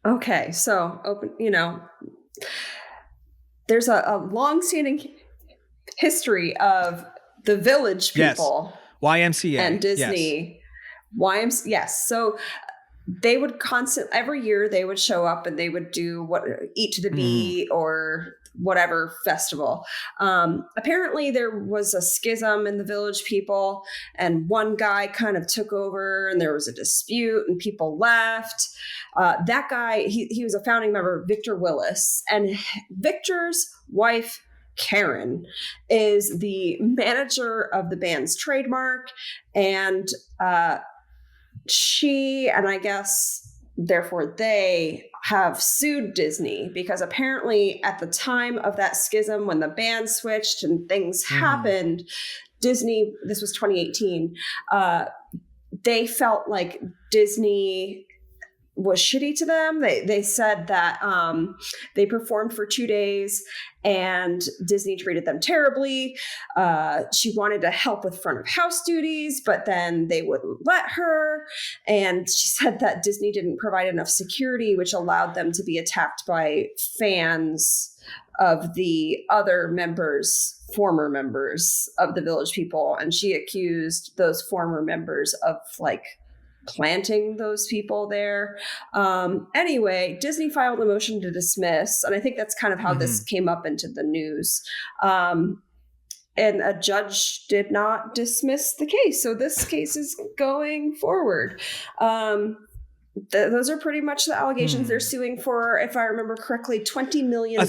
Okay, so there's a long-standing history of the Village people, YMCA, and Disney. Yes. So they would every year they would show up and they would do what Eat to the Bee or whatever festival. Apparently there was a schism in the Village People, and one guy kind of took over, and there was a dispute, and people left. That guy, he was a founding member, Victor Willis, and Victor's wife, Karen, is the manager of the band's trademark, and she, and I guess therefore they, have sued Disney because apparently at the time of that schism, when the band switched and things happened, Disney, this was 2018, they felt like Disney was shitty to them. They said that they performed for 2 days and Disney treated them terribly. She wanted to help with front of house duties, but then they wouldn't let her. And she said that Disney didn't provide enough security, which allowed them to be attacked by fans of the other members, former members of the Village People. And she accused those former members of like planting those people there. Anyway, Disney filed a motion to dismiss, and I think that's kind of how this came up into the news. And a judge did not dismiss the case, so this case is going forward. Those are pretty much the allegations. They're suing for, if I remember correctly, $20 million.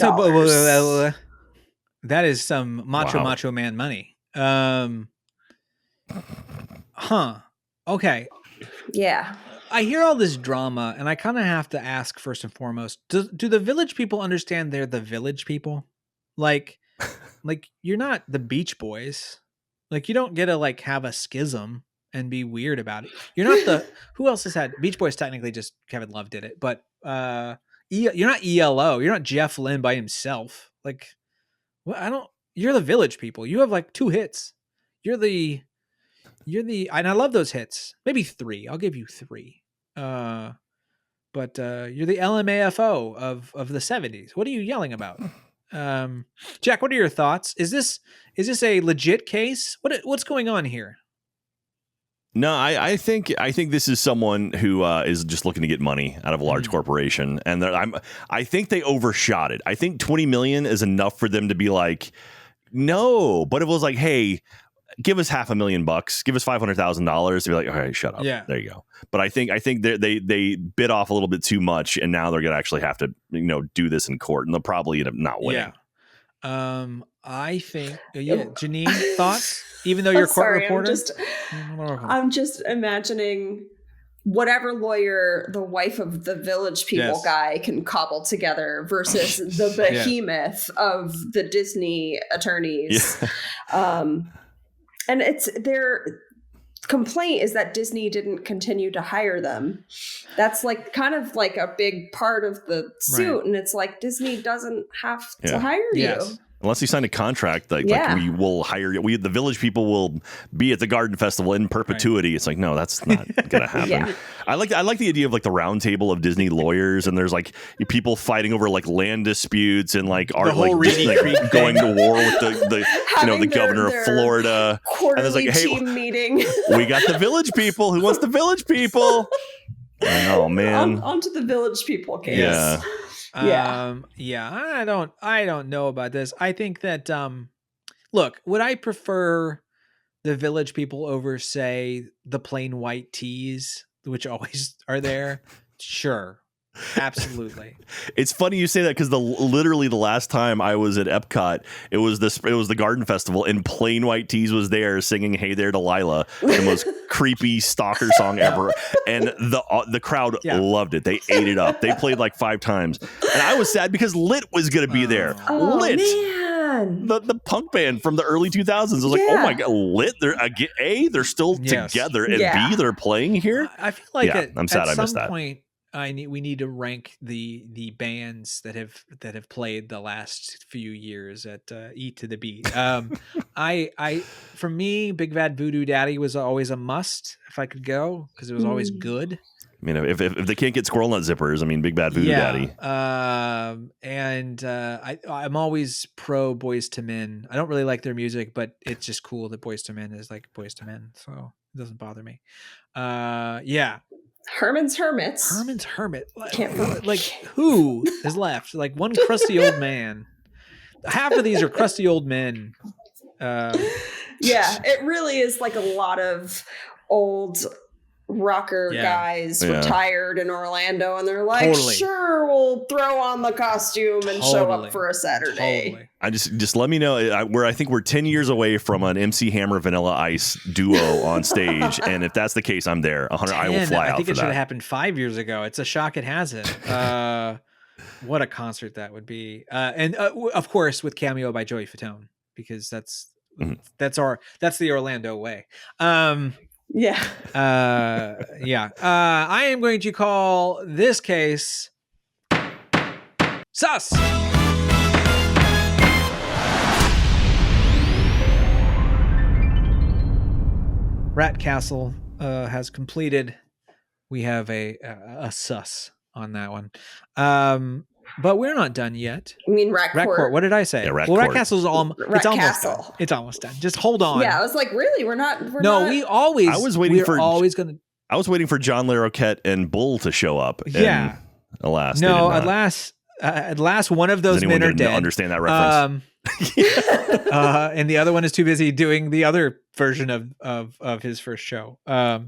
That is some macho man money. Okay. Yeah. I hear all this drama, and I kind of have to ask first and foremost: do the Village People understand they're the Village People? Like you're not the Beach Boys. Like you don't get to like have a schism and be weird about it. You're not the who else has had Beach Boys? Technically, just Kevin Love did it, but you're not ELO. You're not Jeff Lynne by himself. Like, well, You're the Village People. You have like 2 hits. You're the, and I love those hits. Maybe 3. I'll give you 3. But you're the LMAFO of the 70s. What are you yelling about? Jack, what are your thoughts? Is this a legit case? What's going on here? No, I think this is someone who is just looking to get money out of a large corporation, and I think they overshot it. I think 20 million is enough for them to be like, no, but it was like, hey, give us $500,000, give us $500,000. They're like, all right, shut up. Yeah, there you go. But I think they bit off a little bit too much, and now they're gonna actually have to do this in court, and they'll probably end up not winning. Yeah. I think Jeanine, thoughts? Even though you're a court reporter, I'm just imagining whatever lawyer the wife of the Village People guy can cobble together versus the behemoth of the Disney attorneys. Yeah. And their complaint is that Disney didn't continue to hire them. That's like kind of like a big part of the suit. Right. And it's like, Disney doesn't have to hire you. Unless you sign a contract, like we will hire you. The Village People will be at the Garden Festival in perpetuity. Right. It's like, no, that's not gonna happen. I like the idea of like the round table of Disney lawyers, and there's like people fighting over like land disputes and like art, like going to war with the governor of Florida. Quarterly and there's like, hey, team meeting. We got the Village People. Who wants the Village People? Oh man, onto the Village People case. Yeah. I don't know about this. I think that look, would I prefer the Village People over, say, the plain white tees, which always are there? Sure. Absolutely. It's funny you say that, because literally the last time I was at Epcot, it was the Garden Festival, and Plain White Tees was there singing "Hey There Delilah," the most creepy stalker song ever, and the crowd loved it. They ate it up. They played like 5 times, and I was sad because Lit was going to be there. Lit, man. The punk band from the early 2000s. I was like, oh my god, Lit! They're still together, and B, they're playing here. I feel like I'm sad I missed that. Point, we need to rank the bands that have played the last few years at Eat to the Beat. For me, Big Bad Voodoo Daddy was always a must if I could go, because it was always good. I mean, if they can't get Squirrel Nut Zippers, I mean, Big Bad Voodoo Daddy. I'm always pro Boys to Men. I don't really like their music, but it's just cool that Boys to Men is like Boys to Men, so it doesn't bother me. Herman's Hermits. Like who is left? Like one crusty old man. half of these are crusty old men. Yeah, it really is like a lot of old rocker guys retired in Orlando, and they're like, sure, we'll throw on the costume and show up for a Saturday. I just let me know. I think we're 10 years away from an MC Hammer Vanilla Ice duo on stage, and if that's the case, I'm there. 100. I will fly out. I think it should have happened 5 years ago. It's a shock it hasn't. What a concert that would be, and of course with cameo by Joey Fatone, because that's the Orlando way. Yeah. I am going to call this case sus. Rat Castle has completed. We have a sus on that one. But we're not done yet. You mean Rat Court? What did I say? Yeah, Rat Castle's almost done. It's almost done. Just hold on. Yeah, I was like, really? We always. I was waiting for John Larroquette and Bull to show up. Yeah. Alas, at last, one of those men are dead. Understand that reference? And the other one is too busy doing the other version of his first show. I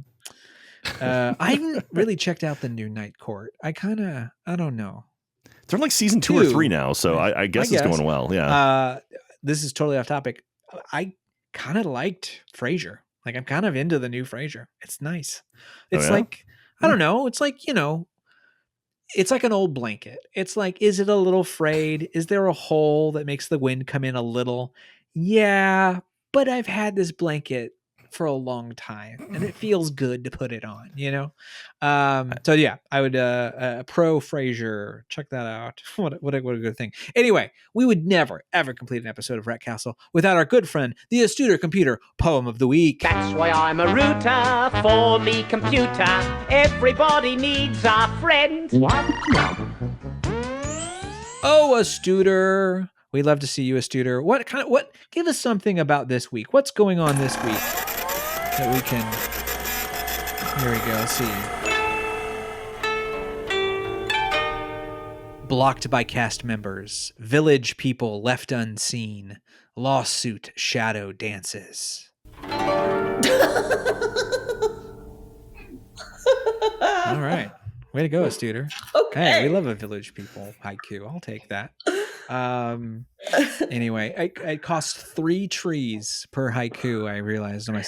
haven't really checked out the new Night Court. I don't know. They're like season 2 or 3 now, so I guess it's going well. Yeah. This is totally off topic. I kind of liked Frasier. Like, I'm kind of into the new Frasier. It's nice. It's like, I don't know. It's like, it's like an old blanket. It's like, is it a little frayed? Is there a hole that makes the wind come in a little? Yeah, but I've had this blanket for a long time and it feels good to put it on, so yeah, I would pro Frasier, check that out. What a good thing. Anyway, we would never ever complete an episode of Rat Castle without our good friend, the Astuter Computer Poem of the Week. That's why I'm a router for me computer. Everybody needs a friend. Oh, Astuter, we love to see you, Astuter. What give us something about this week. What's going on this week that we can, here we go, see. Blocked by cast members, village people left unseen, lawsuit shadow dances. All right. Way to go, Astuter. Okay. Hey, we love a village people haiku. I'll take that. Anyway, it costs 3 trees per haiku. I realized one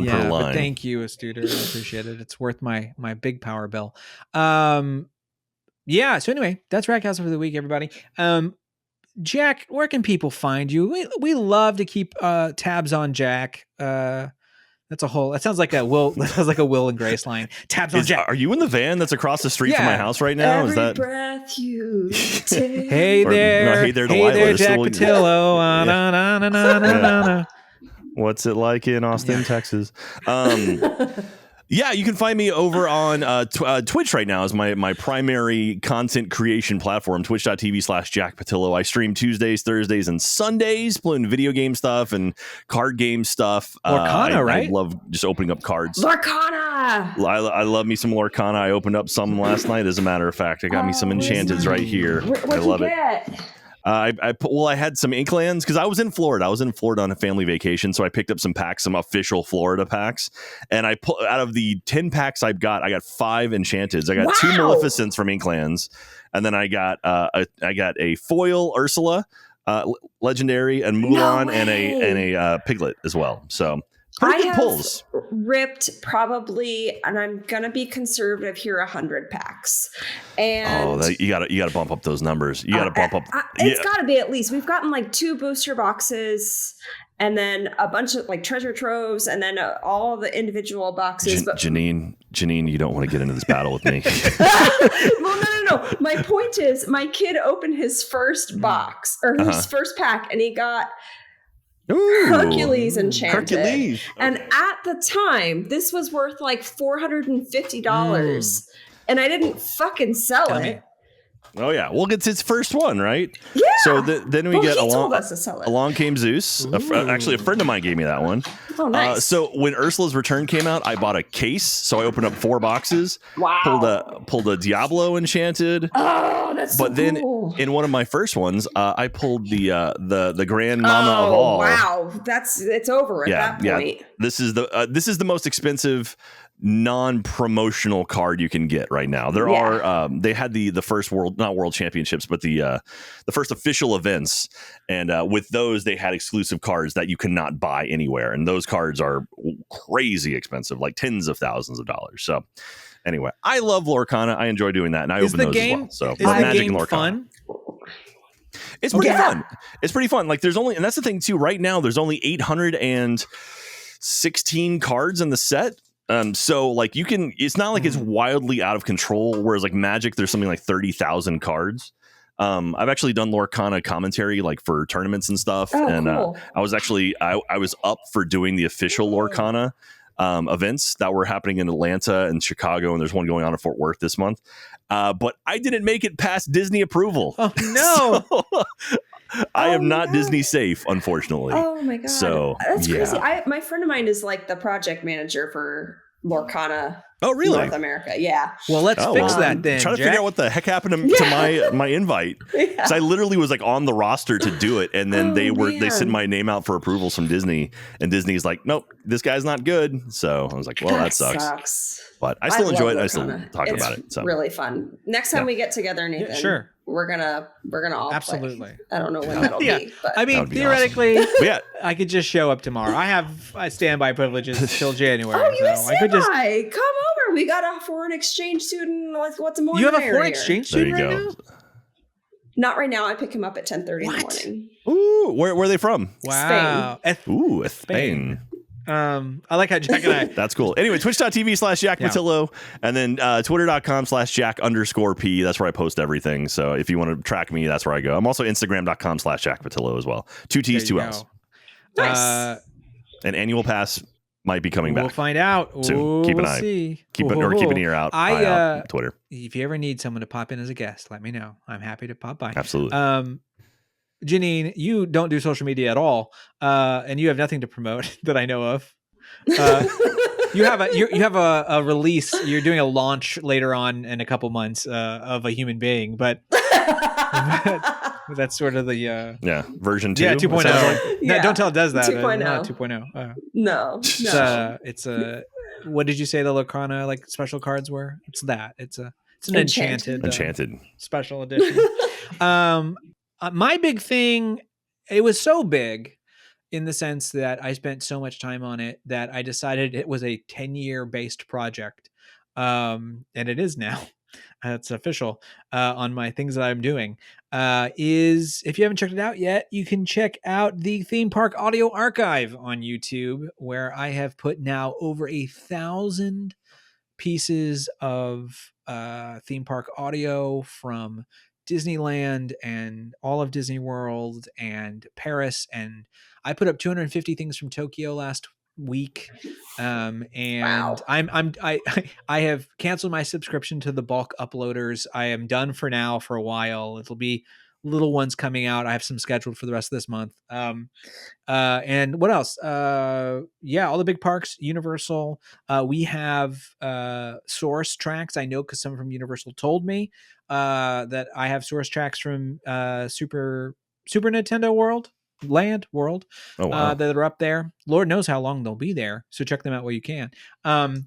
per line. But thank you, Astuter. I appreciate it. It's worth my big power bill. So anyway, that's Rat Castle for the week, everybody. Jack, where can people find you? We love to keep tabs on Jack. That sounds like a Will and Grace line. Tabs on Jack. Are you in the van that's across the street from my house right now? Every Is that breath you take. Hey there, Delilah. Jack Pattillo. What's it like in Austin, Texas? Yeah, you can find me over on Twitch right now is my primary content creation platform, twitch.tv/Jack Pattillo. I stream Tuesdays, Thursdays, and Sundays, playing video game stuff and card game stuff. Lorcana, right? I love just opening up cards. Lorcana! I love me some Lorcana. I opened up some last night, as a matter of fact. I got me some Enchanteds right here. What'd I love you it. get? I had some Inklands because I was in Florida. I was in Florida on a family vacation, so I picked up some packs, some official Florida packs, and I put out of the 10 packs I got 5 Enchanteds. I got 2 Maleficents from Inklands, and then I got a foil Ursula, legendary, and Mulan, and a Piglet as well. So. Pretty good pulls. Ripped probably, and I'm gonna be conservative here, 100 packs. And you gotta bump up those numbers. You gotta bump up. It's gotta be at least. We've gotten like 2 booster boxes, and then a bunch of like treasure troves, and then all the individual boxes. Janine, you don't want to get into this battle with me. Well, no. My point is, my kid opened his first box or his first pack, and he got. Ooh, Hercules Enchanted. Hercules. And at the time, this was worth like $450. And I didn't fucking sell it. Oh, yeah. Well, it's its first one, right? Yeah. So then we get told us to sell it. Along Came Zeus. Actually, a friend of mine gave me that one. Oh, nice. So when Ursula's Return came out, I bought a case. So I opened up 4 boxes. Wow. Pulled a Diablo Enchanted. Oh, that's so But then cool. in one of my first ones, I pulled the Grand Mama of all. Wow, it's over at that point. Yeah. This is the most expensive non-promotional card you can get right now. There are they had the first not world championships, but the first official events, and with those they had exclusive cards that you cannot buy anywhere, and those cards are crazy expensive, like tens of thousands of dollars. So anyway, I love Lorcana. I enjoy doing that, and I open those as well. So is the Magic game and Lorcana. fun? It's pretty fun. It's pretty fun. Like there's only, and that's the thing too. Right now, there's only 816 cards in the set. So like you can, it's not like it's wildly out of control. Whereas like Magic, there's something like 30,000 cards. I've actually done Lorcana commentary like for tournaments and stuff. Cool. I was actually, I was up for doing the official Lorcana events that were happening in Atlanta and Chicago, and there's one going on in Fort Worth this month. But I didn't make it past Disney approval. Oh no. So, I am not Disney safe, unfortunately. Oh my god. So that's crazy. My friend of mine is like the project manager for Lorcana. Oh, really? North America. Yeah. Well, let's fix that then. Trying to Jack. figure out what the heck happened to my invite. Because I literally was like on the roster to do it, and then they sent my name out for approvals from Disney, and Disney's like, nope, this guy's not good. So I was like, well, that sucks. But I still enjoy it. I still talk about it. So really fun. Next time we get together, Nathan, sure. We're gonna all Absolutely. play. I don't know when that'll be. But I mean, be theoretically, awesome. Yeah. I could just show up tomorrow. I standby privileges till January. oh, you so I could just. come over. We got a foreign exchange student. What's more? You have a merrier. foreign exchange There you student right go. now? Not right now. I pick him up at 10:30 in the morning. Ooh, where are they from? Wow. Ooh, Spain. I like how Jack and I. That's cool. Anyway, twitch.tv/Jack Pattillo, and then twitter.com/Jack_P. That's where I post everything. So if you want to track me, that's where I go. I'm also Instagram.com/Jack Pattillo as well. 2 T's, 2 L's. Nice. An annual pass might be coming back. We'll find out. Soon. Keep an We'll eye. See. Keep an ear out. Eye out on Twitter. If you ever need someone to pop in as a guest, let me know. I'm happy to pop by. Absolutely. Jeanine, you don't do social media at all, and you have nothing to promote that I know of. You have a release. You're doing a launch later on in a couple months of a human being, but that's sort of the version 2. Yeah, 2.0. No, don't tell it does that. 2.0. Not 2.0. No. It's a. What did you say the Lorcana like special cards were? It's that. It's an enchanted special edition. My big thing. It was so big. In the sense that I spent so much time on it that I decided it was a 10-year based project. And it is now. It's official on my things that I'm doing. Is if you haven't checked it out yet, you can check out the Theme Park Audio Archive on YouTube, where I have put now over 1,000 pieces of theme park audio from Disneyland and all of Disney World and Paris, and I put up 250 things from Tokyo last week, and wow. I have canceled my subscription to the bulk uploaders. I am done for now for a while. It'll be little ones coming out. I have some scheduled for the rest of this month. And what else? All the big parks, Universal. We have source tracks. I know because someone from Universal told me that I have source tracks from Super Nintendo World. That are up there. Lord knows how long they'll be there, so check them out while you can. I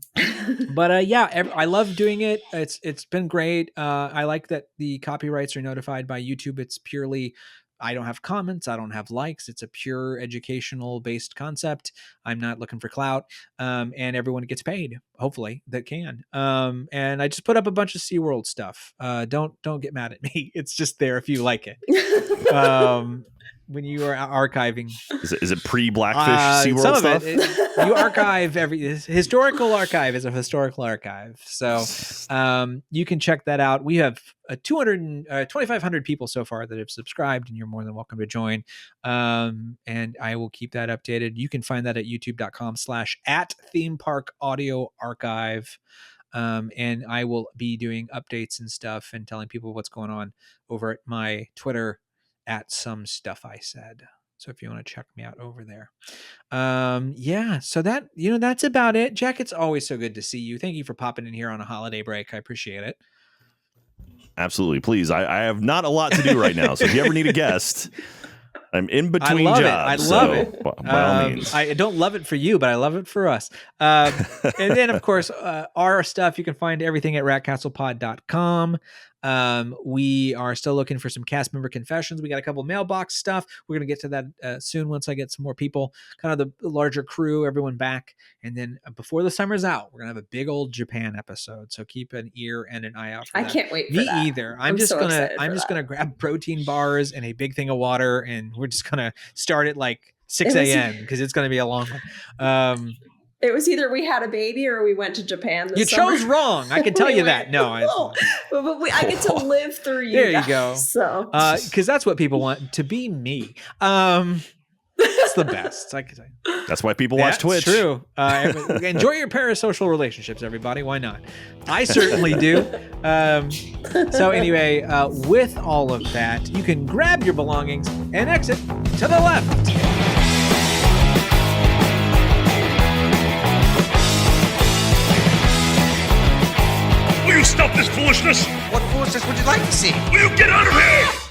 love doing it. It's been great. I like that the copyrights are notified by YouTube. It's purely, I don't have comments, I don't have likes. It's a pure educational based concept. I'm not looking for clout, and everyone gets paid, hopefully, that can. And I just put up a bunch of SeaWorld stuff. Don't get mad at me. It's just there if you like it. When you are archiving, is it pre-Blackfish SeaWorld some stuff? of it, you archive historical archive is a historical archive, so you can check that out. We have 2,500 people so far that have subscribed, and you're more than welcome to join. And I will keep that updated. You can find that at youtube.com/@themeparkaudioarchive. And I will be doing updates and stuff and telling people what's going on over at my Twitter @SomeStuffIsaid. So if you want to check me out over there. Yeah, so that, that's about it. Jack, it's always so good to see you. Thank you for popping in here on a holiday break. I appreciate it. Absolutely. Please. I have not a lot to do right now. So if you ever need a guest, I'm in between jobs. I love it. By all means. I don't love it for you, but I love it for us. And then, of course, our stuff, you can find everything at ratcastlepod.com. We are still looking for some cast member confessions. We got a couple mailbox stuff. We're going to get to that soon once I get some more people, kind of the larger crew, everyone back. And then before the summer's out, we're going to have a big old Japan episode. So keep an ear and an eye out for that. I can't wait for Me that. either. I'm just going to grab protein bars and a big thing of water, and we're just going to start at like 6 a.m. because it's going to be a long one. It was either we had a baby or we went to Japan this summer. You chose wrong. I can tell you that. No, I get to live through you. There you guys, go. So, because that's what people want, to be me. It's the best. I can say. That's why people watch Twitch. True. Enjoy your parasocial relationships, everybody. Why not? I certainly do. So anyway, with all of that, you can grab your belongings and exit to the left. Will you stop this foolishness? What foolishness would you like to see? Will you get out of here?